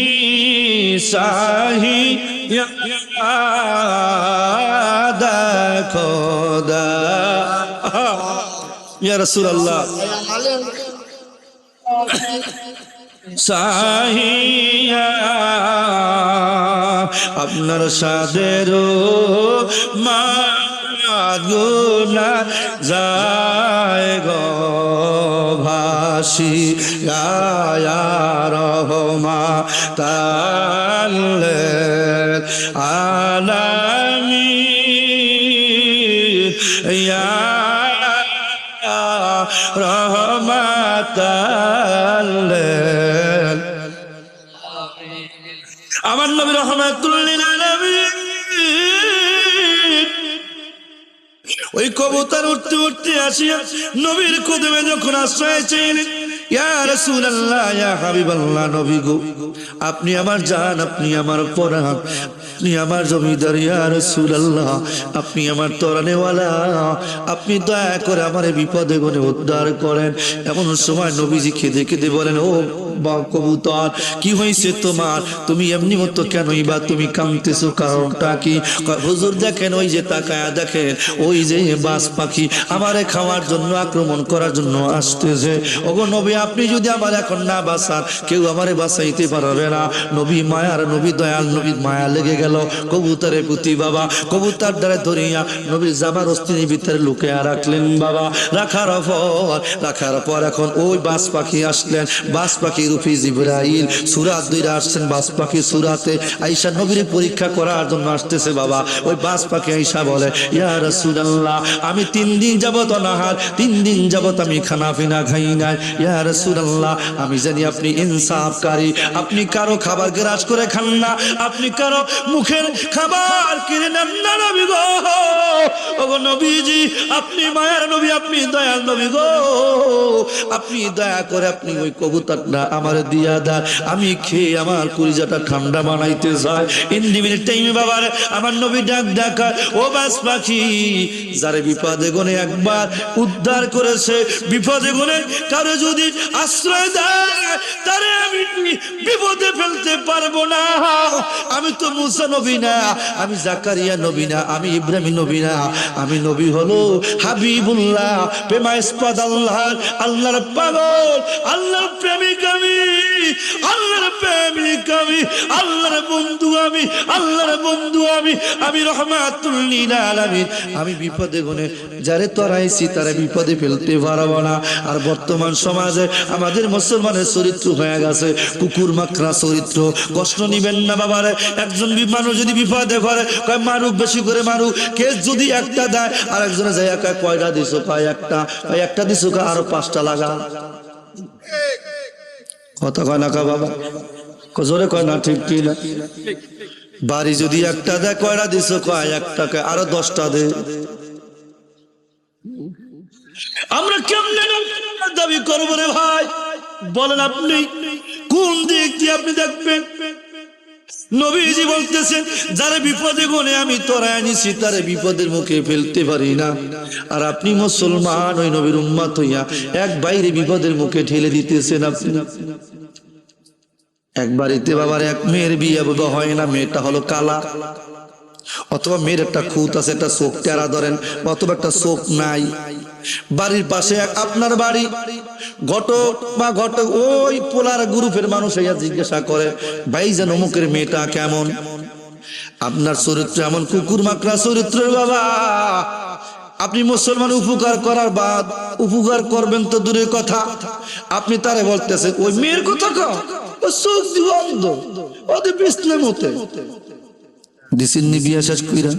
সাহি, দেখো ইয়া রাসূলুল্লাহ সাহিয়া, আপনার সাদের মাগুনা যায় গো ভাসি, ইয়া রহমাতাল আলামিন, ইয়া রহমাতাল। আমার নবী রহমাতুল লিল আলামিন ওই কবুতর উঠতে উঠতে আসিয়া নবীর কদমে যখন আশ্রয় চাইলেন, ইয়া রাসূলুল্লাহ, ইয়া হাবিবাল্লাহ, নবী গো, আপনি আমার জান, আপনি আমার পরাণ, আপনি আমার জমিদার, ইয়া রাসূলুল্লাহ, আপনি আমার তরানেওয়ালা, আপনি দয়া করে আমার বিপদে গনে উদ্ধার করেন। এমন সময় নবীজি কেঁদে কেঁদে বলেন, ও বা কবুতর, কি হয়েছে তোমার? তুমি এমনি মতো কেনই বা তুমি কাঁদতেছো, কারণটা কি? হুজুর দেখেন, ওই যে তাকায়া দেখেন, ওই যে বাস পাখি আমারে খাওয়ার জন্য, আক্রমণ করার জন্য আসতেছে। ওগো নবী, আপনি যদি আমার এখন না বাঁচান, কেউ আমারে বাঁচাইতে পারবে না। নবী মায়ার, নবী দয়াল, নবী মায়া লেগে গেল কবুতরের প্রতি বাবা। কবুতর দ্বারা ধরিয়া নবীর জামার অস্থির ভিতরে লুকিয়ে রাখলেন বাবা। রাখার পর এখন ওই বাস পাখি আসলেন, বাস পাখি পাখি রূপী জিবরাইল সূরা 2 আসছেন বাস পাখি সূরাতে আয়েশা নবীর পরীক্ষা করার জন্য আসতেছে বাবা ওই বাস পাখি আয়েশা বলে ইয়া রাসূলুল্লাহ আমি 3 দিন যাবত অনাহার 3 দিন যাবত আমি খানা পিনা খাই না ইয়া রাসূলুল্লাহ আমি জানি আপনি ইনসাফকারী আপনি কারো খাবার গ্রাস করে খান না আপনি কারো মুখের খাবার কিনে নেন না নবী গো ওগো নবীজি আপনি মায়ার নবী আপনি দয়াল নবী গো আপনি দয়া করে আপনি ওই কবুতরটা আমার দিয়া দেন আমি খেয়ে আমার কলিজাটা ঠান্ডা বানাইতে চাই ইন্ডিমিনিট টাইমে বাবার আমার নবী ডাক ও বাস পাখি যারে বিপদে গনে একবার উদ্ধার করেছে বিপদে গনে কারো যদি আশ্রয় দেয় তারে আমি বিপদে ফেলতে পারবো না আমি তো মুসা নবী না আমি জাকারিয়া নবী না আমি ইব্রাহিম নবী না আমি নবী হলো হাবিবুল্লাহ প্রেমাস্পদ আল্লাহর পাগল আল্লাহর প্রেমিক আমি আল্লাহর প্রেমিক আমি আল্লাহর বন্ধু আমি আল্লাহর বন্ধু আমি রহমাতুল লিল আলামিন আমি বিপদে গনে যারে তরাইছি তারে বিপদে ফেলতে পারবো না আর বর্তমান সমাজে আমাদের মুসলমানের চরিত্র হয়ে গেছে কুকুর মাকড়া চরিত্র কষ্ট নিবেন না বাবারে একজন মানুষ যদি বিপদে পড়ে কয় মারুক বেশি করে মারুক কেস যদি একটা দেয় আর একজনে যায় একা কয়টা দিছো কয় একটা দিছো কয় আরো 5টা লাগা কথা কয় না কা বাবা জোরে কয় না ঠিক কি না বাড়ি যদি একটা দেয় কয়টা দিছো কয় একটা কয় আরো 10টা দে আমরা কেমনে দাবি করবো রে ভাই বলেন আপনি কোন দিক দিয়ে আপনি দেখবেন নবীজি বলতেছেন যারা বিপদে গনে আমি তোরায় নিছি তারে বিপদের মুখে ফেলতে পারি না আর আপনি মুসলমান ওই নবীর উম্মত হইয়া এক বাইরে বিপদের মুখে ঠেলে দিতেছেন আপনি এক বাড়িতে বাবার এক মেয়ের বিয়ে হয় না মেয়েটা হলো কালা অথবা মেয়ের একটা খুঁত আছে একটা চোখ টেরা ধরেন অথবা একটা চোখ নাই বাড়ির পাশে আপনার বাড়ি ঘটক বা ঘটক ওই পোলার গ্রুপের মানুষ জিজ্ঞাসা করে ভাই যেন অমুকের মেয়েটা কেমন আপনার চরিত্র এমন কুকুর মাকড়া চরিত্রের বাবা আপনি মুসলমান উপকার করার বাদ উপকার করবেন তো দূরের কথা আপনি তারে বলতেছেন ওই মেয়ের কথা কও ও চোখ দিব অন্ধ ওদের বিছনা মতে দিছিনি বিয়া শেষ কইরা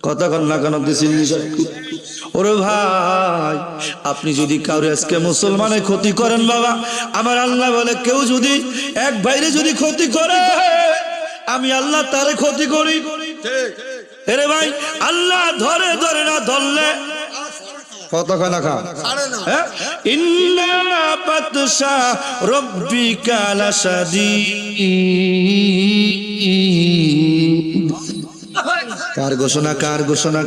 কথা কন না কেন দিছিনি ওরে ভাই আপনি যদি কাউরে আজকে মুসলমানের ক্ষতি করেন বাবা আমার আল্লাহ বলে কেউ যদি এক ভাইরে যদি ক্ষতি করে আমি আল্লাহ তারে ক্ষতি করি ঠিক আরে ভাই আল্লাহ ধরে ধরে না ধরলে কত খানা খা ইন্না বাতশা রাব্বিকা লাশাদীদ কার ঘোষণা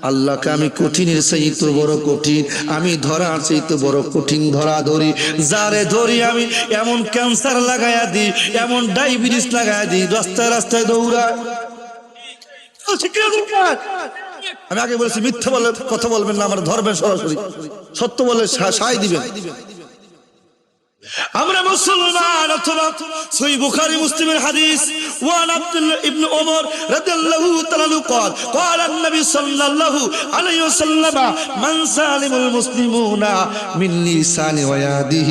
আল্লাহকে আমি কঠিনের চাইতে বড় কঠিন আমি ধরার চাইতে বড় কঠিন ধরা ধরি যারে ধরি আমি এমন ক্যান্সার লাগাইয়া দিই এমন ডায়াবেটিস লাগাইয়া দিই রাস্তায় দৌড়ায় আমি আগে বলেছি মিথ্যা বলে কথা বলবেন না আমার ধরবেন সরাসরি সত্য বলে সায় দিবেন আমরা মুসলমান অথবা সহিহ বুখারী মুসলিমের হাদিস ওয়ান আব্দুল্লাহ ইবনে ওমর রাদিয়াল্লাহু তাআলা قال قال النبي صلى الله عليه وسلم من سالم المسلمون من لسانه ويده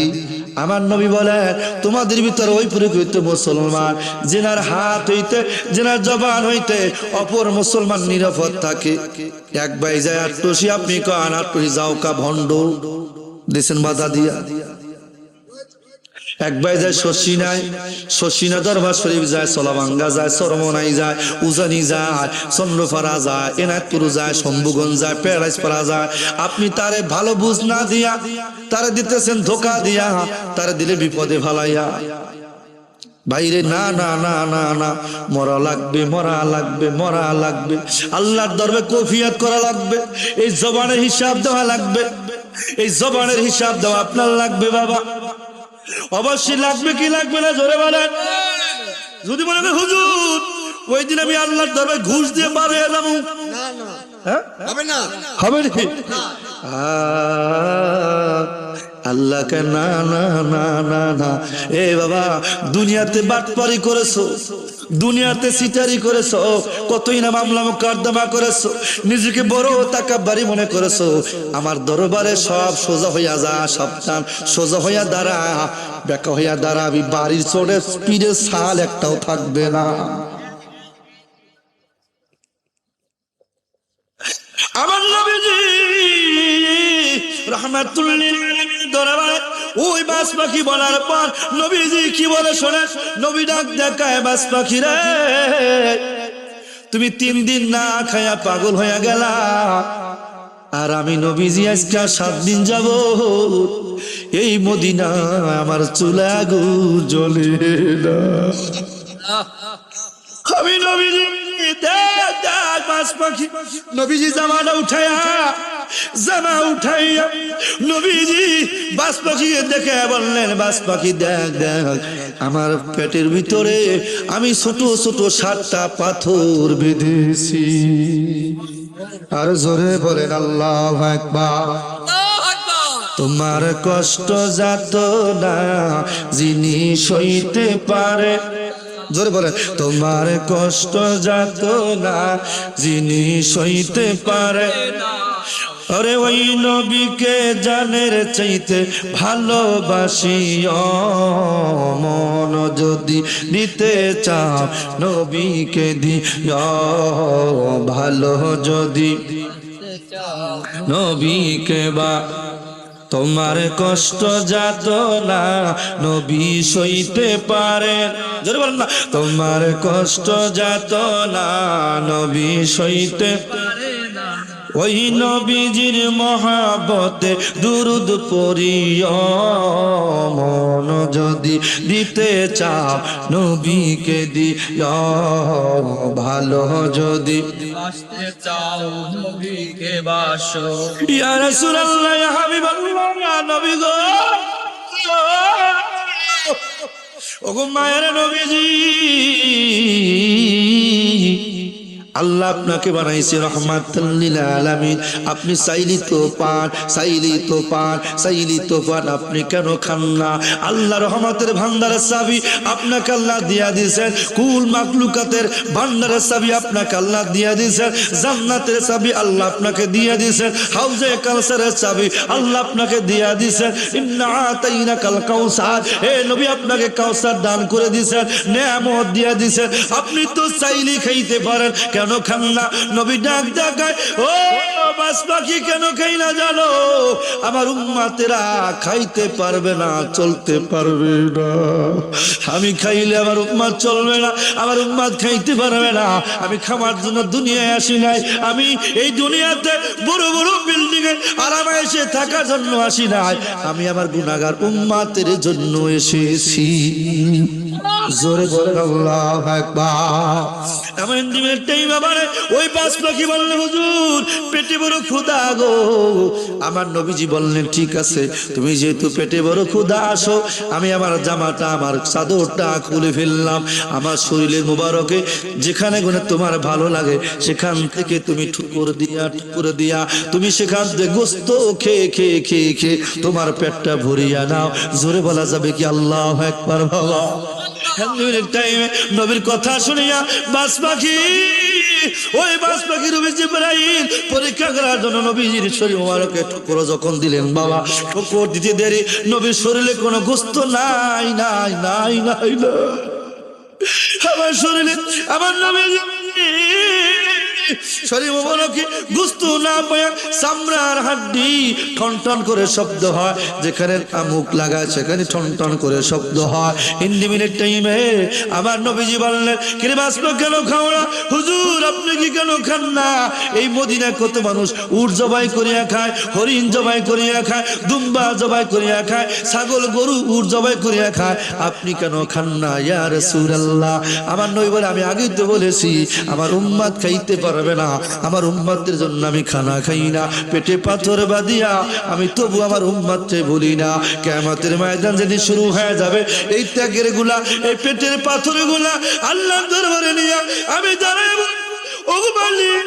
আমার নবী বলেন তোমাদের ভিতর ওই প্রকৃত মুসলমান যিনার হাত হইতে যিনার জবান হইতে অপর মুসলমান নিরাপদ থাকে এক ভাই যায় আটটুসি আপনি কন আটটুসি যাও কা ভণ্ড দেশেন বাধা দিয়া এক ভাই যায় শশিনা দরবার শরীফ যায় সোলাভাঙ্গা যায় সরমনাই যায় উজানি যায় চন্দ্রপাড়া যায় এনায়তপুর যায় শম্ভুগঞ্জ যায় প্যারাইসপাড়া যায় আপনি তারে ভালো বুঝ না দিয়া তারে দিতেছেন ধোকা দিয়া তারে দিলে বিপদে ফালাইয়া বাইরে না না না না না মরা লাগবে আল্লাহর দরবারে কফিয়াত করা লাগবে এই জবানের হিসাব দেওয়া লাগবে এই জবানের হিসাব দেওয়া আপনার লাগবে বাবা অবশ্যই লাগবে কি লাগবে না জোরে বলেন যদি বলেন হুজুর ওই দিন আমি আল্লাহর দরবারে ঘুষ দিয়ে পার হয়ে যাবো না হবে না আল্লাহকে না না না না না এ বাবা দুনিয়াতে বাটপারি করেছো দুনিয়াতে সিটারি করেছো, কতই না মামলা মোকদ্দমা করেছো, নিজেকে বড় তাকাব্বারি মনে করেছো। আমার দরবারে সব সোজা হইয়া যা, সাবধান, সোজা হইয়া দাঁড়া, বেকা হইয়া দাঁড়াবি, বাড়ির চড়ে স্পিডে ছাল একটাও থাকবে না। আমার নবীজি রাহমাতুল লিল আলামিন দরবারে ওই বাস পাখি বলার পর নবীজি কি বলে শোনেন। নবী ডাক দেখায়, বাস পাখি রে, তুমি 3 দিন না খায়া পাগল হইয়া গেলা, আর আমি নবীজি আজকে 7 দিন যাব এই মদিনা আমার চুলে আগুন জ্বলে না। আমি নবীজি দেখ দেখ বাস পাখি, নবীজি জামা উঠাইয়া নবীজি বাস পাখিকে দেখে বললেন, বাস পাখি দেখ দেখ, আমার পেটের ভিতরে আমি ছোট ছোট 7টা পাথর বেঁধেছি। আর জোরে বলেন আল্লাহু আকবার। তোমার কষ্ট যাত না যিনি সইতে পারে, জোরে বলেন, তোমার কষ্ট যাত না যিনি সইতে পারে। আরে ওই নবীকে জানের চাইতে ভালোবাসি, মন যদি দিতে চাও নবীকে দিও, ভালো যদি নবীকে বা তোমার কষ্ট যাত না নবী সইতে পারে, জোরে বলেন না, তোমার কষ্ট যাত না নবী সইতে পারে না। ওই নবীজির মহাবতে দুরুদ পড়িও, মন যদি দিতে চাও নবীকে দিও, ভালো যদি বাসতে চাও নবীকে বাসো। ইয়া রাসূলুল্লাহ, ইয়া হাবিবাল্লাহ, নবী গো, ওগো মায়ের নবীজি, আল্লাহ আপনাকে বানাইছে রহমাতুল লিল আলামিন। আপনি চাইলি তো পান, চাইলি তো পান, চাইলি তো পান, আপনি কেন খান না? আল্লাহ রহমতের ভান্ডারের চাবি আপনাকে আল্লাহ দিয়া দিয়েছেন, কুল মাখলুকাতের ভান্ডারের চাবি আপনাকে আল্লাহ দিয়া দিয়েছেন, জান্নাতের চাবি আল্লাহ আপনাকে দিয়া দিয়েছেন, হাউজে কাউসারের চাবি আল্লাহ আপনাকে দিয়া দিয়েছেন। ইন্না আতাইনাকাল কাউসার, হে নবী আপনাকে কাউসার দান করে দিয়েছেন, নেয়ামত দিয়া দিয়েছেন, আপনি তো চাইলি খাইতে পারেন, কেন খান না? নবী ডাক দেখায়, ও বাস পাখি কেন খাই না জানো? আমার উম্মতেরা খাইতে পারবে না, চলতে পারবে না। আমি খাইলে আমার উম্মত চলবে না, আমার উম্মত খাইতে পারবে না। আমি খাওয়ার জন্য দুনিয়ায় আসি নাই, আমি এই দুনিয়াতে বড় বড় বিল্ডিং এ আরামে এসে থাকার জন্য আসি নাই, আমি আমার গুনাহগার উম্মতের জন্য এসেছি। জোরে বলেন আল্লাহু আকবার। এমন দিনের টাইম আমারে ওই বাস পাখি বললেন, হুজুর পেটে বড় ক্ষুধা গো। আমার নবীজি বললেন, ঠিক আছে, তুমি যেহেতু পেটে বড় ক্ষুধা, আসো, আমি আমার জামাটা, আমার চাদরটা খুলে ফেললাম, আমার শরীরের মুবারকে যেখানে গুনে তোমার ভালো লাগে সেখান থেকে তুমি ঠুকুর দিয়া তুমি সেখান থেকে গোস্ত খেয়ে খেয়ে খেয়ে খেয়ে তোমার পেটটা ভরিয়া নাও। জোরে বলা যাবে কি আল্লাহু আকবার? বাবা নবীর কথা শুনিয়া বাস পাখি, ওই বাস পাখি নবী জিবরাইল পরীক্ষা করার জন্য নবীজির শরীর মোবারকে ঠুকুর যখন দিলেন, বাবা ঠুকুর দিতে দেরি নবীর শরীরে কোনো গোস্ত নাই নাই নাই নাই না। আমার শরীরে আমার নবী শরীর মোবারকে গোস্ত না পায়া চামড়ার হাড্ডি টন টন করে শব্দ হয়, যেখানে মুখ লাগায় সেখানে টন টন করে শব্দ হয়। হিন্দি মিনিট টাইমে আমার নবীজি বললেন, কিরে বাঁচলো কেন খাও না? হুজুর আপনি কি কেন খান না? এই মদিনায় কত মানুষ উট জবাই করিয়া খায়, হরিণ জবাই করিয়া খায়, দুম্বা জবাই করিয়া খায়, ছাগল গরু উট জবাই করিয়া খায়, আপনি কেন খান না? ইয়া রাসূলুল্লাহ, আমার নবী বলে, আমি আগেই তো বলেছি আমার উম্মত খাইতে পারবে না, আমার উম্মতের জন্য আমি খানা খাই না, পেটে পাথর বাঁধিয়া আমি তবু আমার উম্মতকে ভুলি না। কিয়ামতের ময়দান যেদিন শুরু হয়ে যাবে, এই ত্যাগের গুলা, এই পেটের পাথর গুলা আল্লাহর দরবারে নিয়ে আমি দাঁড়াবো, ওগো মালিক,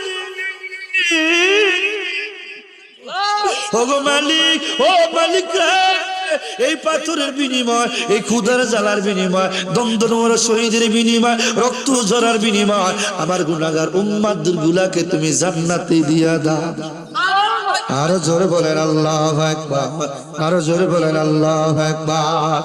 ওগো মালিক, ও মালিক রে, এই পাথরের বিনিময়, এই ক্ষুধার জ্বালার বিনিময়, দ্বন্দ্ব শহীদের বিনিময়, রক্ত ঝরার বিনিময় আমার গুনাহগার উম্মতদের গুলাকে তুমি জান্নাতে দিয়া দাও। আরো জোরে বলেন আল্লাহু আকবার, আরো জোরে বলেন আল্লাহু আকবার।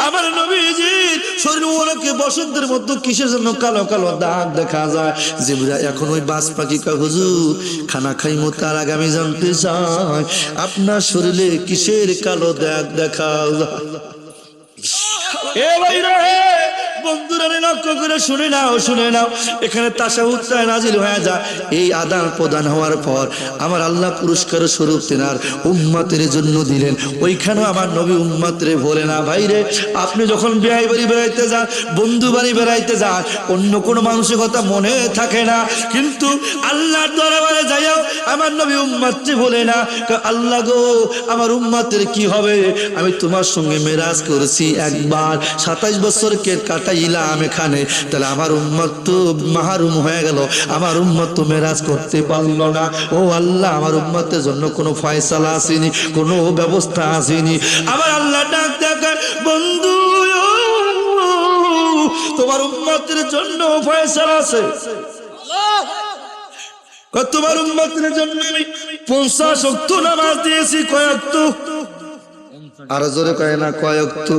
আমার নবীজির শরীর ওরকে বসন্তের মধ্যে কিসের জন্য কালো কালো দাগ দেখা যায়। জিবরাইল এখন ওই বাজ পাখি কয় হুজুর খানা খাইমু তার আগে আমি জানতে চাই আপনার শরীরে কিসের কালো দাগ দেখা যায়। এ ভাইরা বন্ধুরা লক্ষ্য করে শুনে নাও, শুনে নাও, এখানে তাশাহুদটা নাজিল হয়ে যায়। এই আদান প্রদান হওয়ার পর আমার আল্লাহ পুরস্কার স্বরূপ তেনার উম্মতের জন্য দিলেন। ওইখানেও আমার নবী উম্মতরে বলে না ভাইরে আপনি যখন বিয়ে বাড়ি বেড়াইতে যান, বন্ধু বাড়ি বেড়াইতে যান, অন্য কোনো মানুষের কথা মনে থাকে না, কিন্তু আল্লাহর দরবারে যাইও আমার নবী উম্মতরে বলে না আল্লাহ গো আমার উম্মতের কি হবে, আমি তোমার সঙ্গে মেরাজ করেছি একবার, 27 বছর কেট কাটাইলাম এখানে, তাহলে আমার উম্মত তো মাহরুম হয়ে গেল, আমার উম্মত তো মেরাজ করতে পারলো না। ও আল্লাহ আমার উম্মতের জন্য কোনো ফয়সালা আসেনি, কোনো ব্যবস্থা আসেনি। আমার আল্লাহ ডাক দেখায় বন্ধু তোমার উম্মতের জন্য ফয়সালা আছে, তোমার উম্মতের জন্য আমি 50 ওয়াক্ত নামাজ দিয়েছি। কয়েকত আরো জোরে কয় না কয়েকত,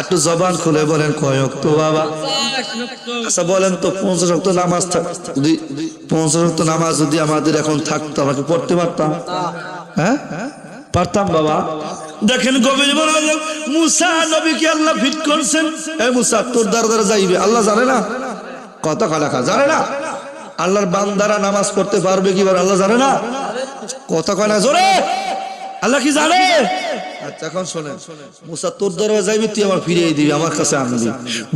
একটু জবান খুলে বলেন কয়েকত বাবা। আচ্ছা বলেন তো 50 ওয়াক্ত নামাজ যদি 50 ওয়াক্ত নামাজ যদি আমাদের এখন থাকতো আমাকে পড়তে পারতাম? হ্যাঁ পারতাম বাবা। দেখেন গভীর মনোযোগ, মুসা নবীকে আল্লাহ ফিট করছেন। এই মুসা তোর দরবারে যাইবে আল্লাহ জানে না, কত খালাখা জানে না আল্লাহর বান্দারা নামাজ পড়তে পারবে কি আল্লাহ জানে না, কত কয় না জোরে আল্লাহ কি জানে। আচ্ছা এখন শোনেন, মুসা তোর দরবারে যাইবি, তুই আমার ফিরিয়ে দিবি, আমার কাছে আনবি।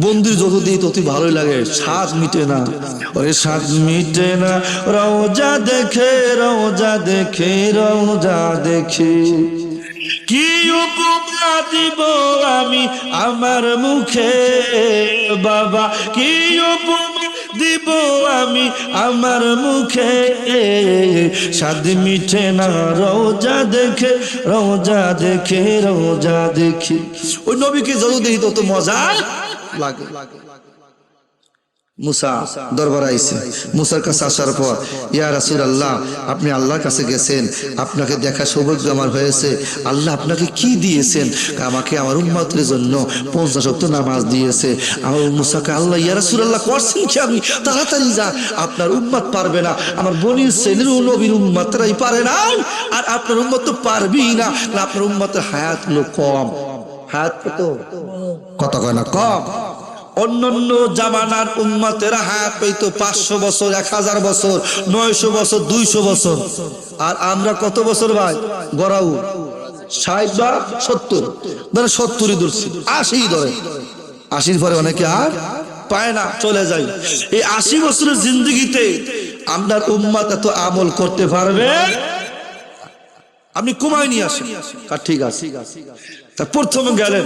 বন্ধুর যত দিই তত ভালোই লাগে, স্বাদ মিটে না, ওরে স্বাদ মিটে না। রওজা দেখে রওজা দেখে রওজা দেখে কি উপমা দিব আমি আমার মুখে বাবা, কি উপমা দিব আমি আমার মুখে, স্বাদ মিঠে না রওজা দেখে রওজা দেখে রওজা দেখি। ওই নবীকে যত দেখি তত মজা লাগে। মুসা দরবার আইছে, মুসার কাছে আসার পর ইয়া রাসূলুল্লাহ আপনি আল্লাহর কাছে গেছেন, আপনাকে দেখা সৌভাগ্য আমার হয়েছে, আল্লাহ আপনাকে কি দিয়েছেন? আমাকে আমার উম্মতের জন্য 50 ওয়াক্ত নামাজ দিয়েছে। আমার মুসাকে আল্লাহ ইয়া রাসূলুল্লাহ করছেন কি আমি তাড়াতাড়ি যা, আপনার উম্মত পারবে না, আমার বনির ছেলের নবীর উম্মতরাই পারে না, আর আপনার উম্মত তো পারবেই না, আপনার উম্মতের হায়াত হলো কম। হায়াত কত কয় না কম। অন্যান্য জামানার উম্মতেরা হায়াত পেতো 500 বছর, 1000 বছর, 900 বছর, 200 বছর, আর আমরা কত বছর ভাই গড়াউ 60 বা 70, ধরে 70ই ধরছি, 80 ধরে, 80 পরে অনেকে আর পায় না, চলে যায়। এই 80 বছরের জিন্দগিতে আপনার উম্মত এত আমল করতে পারবে? আপনি কমায় নিয়ে আসেন, ঠিক আছে। তা প্রথমে গেলেন,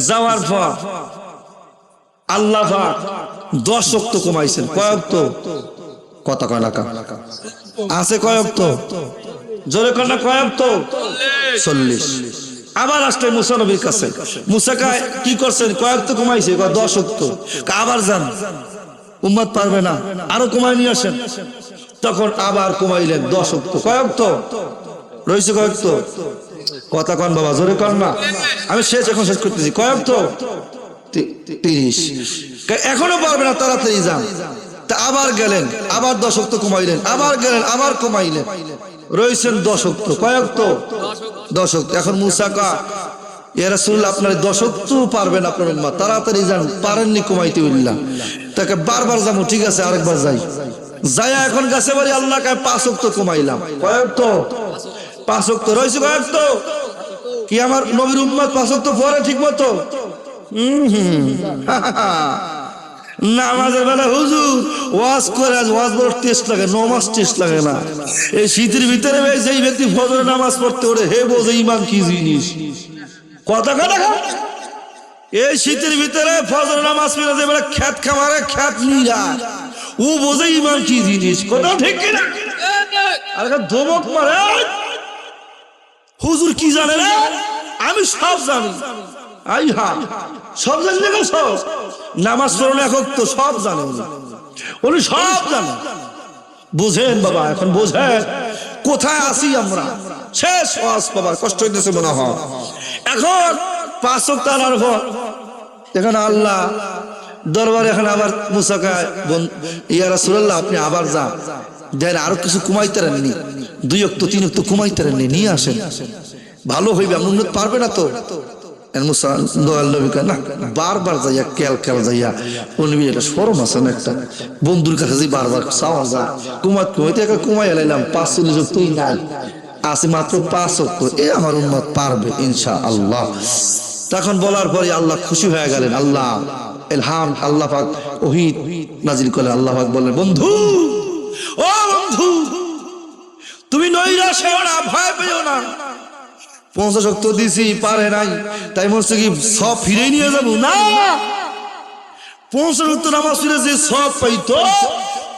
যাওয়ার পর আল্লাহ পাক 10 ওয়াক্ত কমাইছেন। কয় ওয়াক্ত? কত কয় টাকা আছে? কয় ওয়াক্ত? জোরে কয় না কয় ওয়াক্ত? 40। আবার আসলে মুসা নবীর কাছে, মুসা কি করছেন? কয় ওয়াক্ত কমাইছে? কয় 10 ওয়াক্ত। আবার যান, উম্মত পারবে না, আরো কমাই নিয়ে আসেন। তখন আবার কমাইলেন 10 ওয়াক্ত। কয় ওয়াক্ত রয়েছে? কয় ওয়াক্ত? কথা কন বাবা, জোরে কন না, আমি এখন শেষ করতেছি। কয় ওয়াক্ত? 30। এখনো পারবে না, তাড়াতাড়ি যান। তা আবার গেলেন, আবার 10 ওয়াক্ত কমাইলেন, আবার গেলেন, আবার কমাইলেন, রয়েছেন 10 ওয়াক্ত। কয় ওয়াক্ত? 10 ওয়াক্ত। এখন মুসা কয় ইয়া রাসূলুল্লাহ আপনার 10 ওয়াক্ত পারবেন আপনার উম্মত, তাড়াতাড়ি যান, পারেননি কমাইতে উল্লাহ। তাকে বারবার যাবো, ঠিক আছে আরেকবার যাই। যাই এখন গাছে বাড়ি আল্লাহ কয় 5 ওয়াক্ত কমাইলাম। কয় ওয়াক্ত? 5 ওয়াক্ত। রয়েছে কয় ওয়াক্ত? কি আমার নবীর উম্মত 5 ওয়াক্ত পড়ে ঠিক মতো? নামাজের বেলা হুজুর ওয়াজ করে, ওয়াজ বড় টেস্ট লাগে, নামাজ টেস্ট লাগে না। এই শীতের ভিতরে যেই ব্যক্তি ফজরের নামাজ পড়তে ওরে হে বোঝে ইমান কি জিনিস। কথা কথা এই শীতের ভিতরে ফজরের নামাজ পড়ে যে বেলা খ্যাত খামারে খ্যাত নিরা, ও বোঝে ইমান কি জিনিস। কথা ঠিক কিনা? আর ধমক মারে হুজুর কি জানে না? আমি সব জানি। আই হা, সব জানি না কেন? সব নামাজ পড়ুন এখন তো সব জানে উনি সব জানে। বুঝেন বাবা, এখন বুঝেন কোথায় আসি আমরা। শেষ ওয়াজ বাবা, কষ্ট হইতেছে মনে হয়। এখন 5 ওয়াক্ত আনার পর এখন আল্লাহ দরবারে এখন আবার মুসা কয়, ইয়া রাসূলুল্লাহ আপনি আবার যান, দেন আরো কিছু কুমাইতারেননি, 2 ওয়াক্ত 3 ওয়াক্ত কুমাইতারেননি, নিয়ে আসেন, ভালো হইবে। আপনি উন্নত পারবে না তো? মুসা দয়াল নবী কয় না, বারবার যাইয়া কেল যাইয়া উনি এটা শরম আছে না, একটা বন্ধুর কাছে যে বারবার চাওয়া যায়, কুমাইতে একটা কুমাই এলাইলাম, 45 ওয়াক্ত নাই, আছে মাত্র 5 ওয়াক্ত, এ আমার উম্মত পারবে ইনশাআল্লাহ। তখন বলার পরে আল্লাহ খুশি হয়ে গেলেন। আল্লাহ ইলহাম, আল্লাহ পাক ওহী নাজিল করলেন। আল্লাহ পাক বললেন, বন্ধু, ও বন্ধু, তুমি নৈরাশ হও না, ভয় পেও না। 50 ওয়াক্ত দিছি, পারে নাই, তাই মনে কি সব ফিরে নিয়ে যাব? না, 50 ওয়াক্ত নামাজ পড়ে যে সব পাইতো,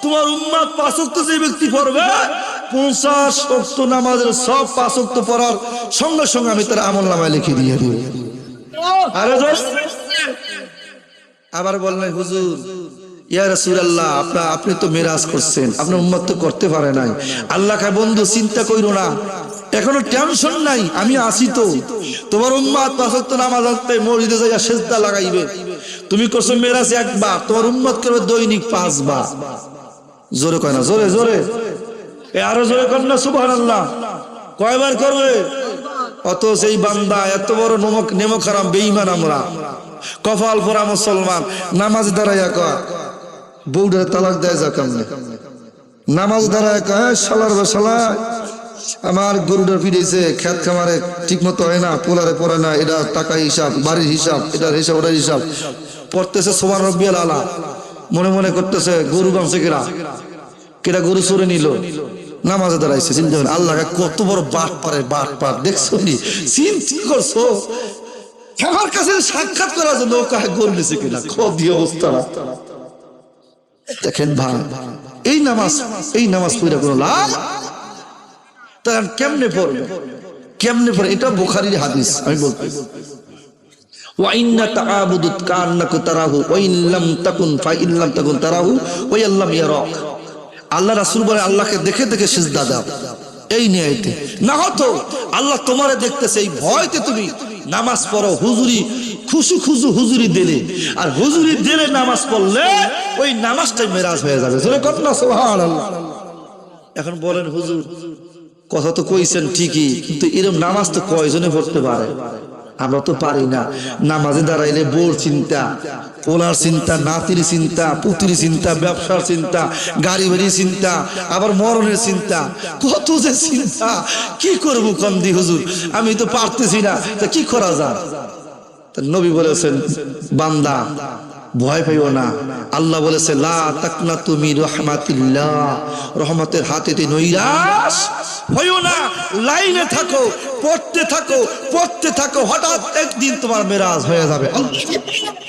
তোমার উম্মত 5 ওয়াক্ত যে ব্যক্তি পড়বে, 50 ওয়াক্ত নামাজের সব 5 ওয়াক্ত পড়ার সঙ্গে সঙ্গে আমি তার আমলনামায় লিখে দিয়ে দিব। আবার বললেন, হুজুর ইয়া রাসূলুল্লাহ আপনি তো মিরাজ করছেন, আপনার উম্মত তো করতে পারে নাই। আল্লাহ কয়, বন্ধু চিন্তা কইরো না, এখনো টেনশন নাই, আমি আছি তো। তোমার উম্মত 5 ওয়াক্ত নামাজ পড়তে মসজিদে যাইয়া সিজদা লাগাইবে। তুমি করছো মিরাজ একবার, তোমার উম্মত করবে দৈনিক 5 বার। জোরে কয় না, জোরে জোরে, আরো জোরে কর না সুবহানাল্লাহ। কয়বার করবে? অত সেই বান্দা এত বড় নেমক হারাম বেঈমান, আমরা কপাল পরা মুসলমান, নামাজ দাঁড়াইয়া কয় বউডারে তালাক দেয় যা কেমনে, নামাজ দাঁড়ায় কয় শালার বাসালা আমার গরুটার ফিরেছে, খেত খামারে ঠিক মতো হয় না, পোলারে পড়ে না, এটা টাকা হিসাব, বাড়ির হিসাব, এটার হিসাব, ওটার হিসাব। পড়তেছে সুবহান রাব্বিয়াল আলা, মনে মনে করতেছে গরু বাঁচছে কেটা গরু চড়ে নিল, নামাজে দাঁড়াইছে। চিন্তা করেন আল্লাহ কত বড় বাট পার দেখছো নি, চিন্তা করছো আমার কাছে সাক্ষাৎ করার জন্য কাহে গরু নিছে কিনা, কি অবস্থা। দেখেন ভাই, এই নামাজ পড়া কোনো লাভ? তার কেমনে পড়বে? এটা বুখারীর হাদিস, আমি বলতেছি। ওয়া ইন্না তাআবুদু কান্নাকা তারাহু ওয়া ইন লাম তাকুন ফা ইন লাম তাকুন তারাহু ওয়া ইয়াল্লাম ইয়ারাক। আল্লাহ রাসূল বলে আল্লাহকে দেখে দেখে সিজদা দাও, এই নিয়তে। না হতো আল্লাহ তোমারে দেখতেছে, এই ভয়তে তুমি নামাজ পড়ো, হুজুরি দিলে, আর হুজুরি দিলে নামাজ পড়লে ওই নামাজটাই মেরাজ হয়ে যাবে। জোরে কর না সুবহানাল্লাহ। এখন বলেন হুজুর কথা তো কইছেন ঠিকই, কিন্তু এরকম নামাজ তো কয়জনে পড়তে পারে? আমরা তো পারি না। নামাজে দাঁড়াইলে বোর চিন্তা, পোলার চিন্তা, নাতির চিন্তা, পুতির চিন্তা, ব্যবসার চিন্তা, গাড়ি বাড়ির চিন্তা, আবার মরণের চিন্তা, কত যে চিন্তা। কি করবো কন্দি হুজুর, আমি তো পারতেছি না, তা কি করা যায়? নবী বলেছেন, বান্দা ভয় পাইও না। আল্লাহ বলেছে, লা তাকনাতু মির রাহমাতিল্লাহ, রহমতের হাতে নৈরাশ হইও না, লাইনে থাকো, পড়তে থাকো, হঠাৎ একদিন তোমার মেরাজ হয়ে যাবে।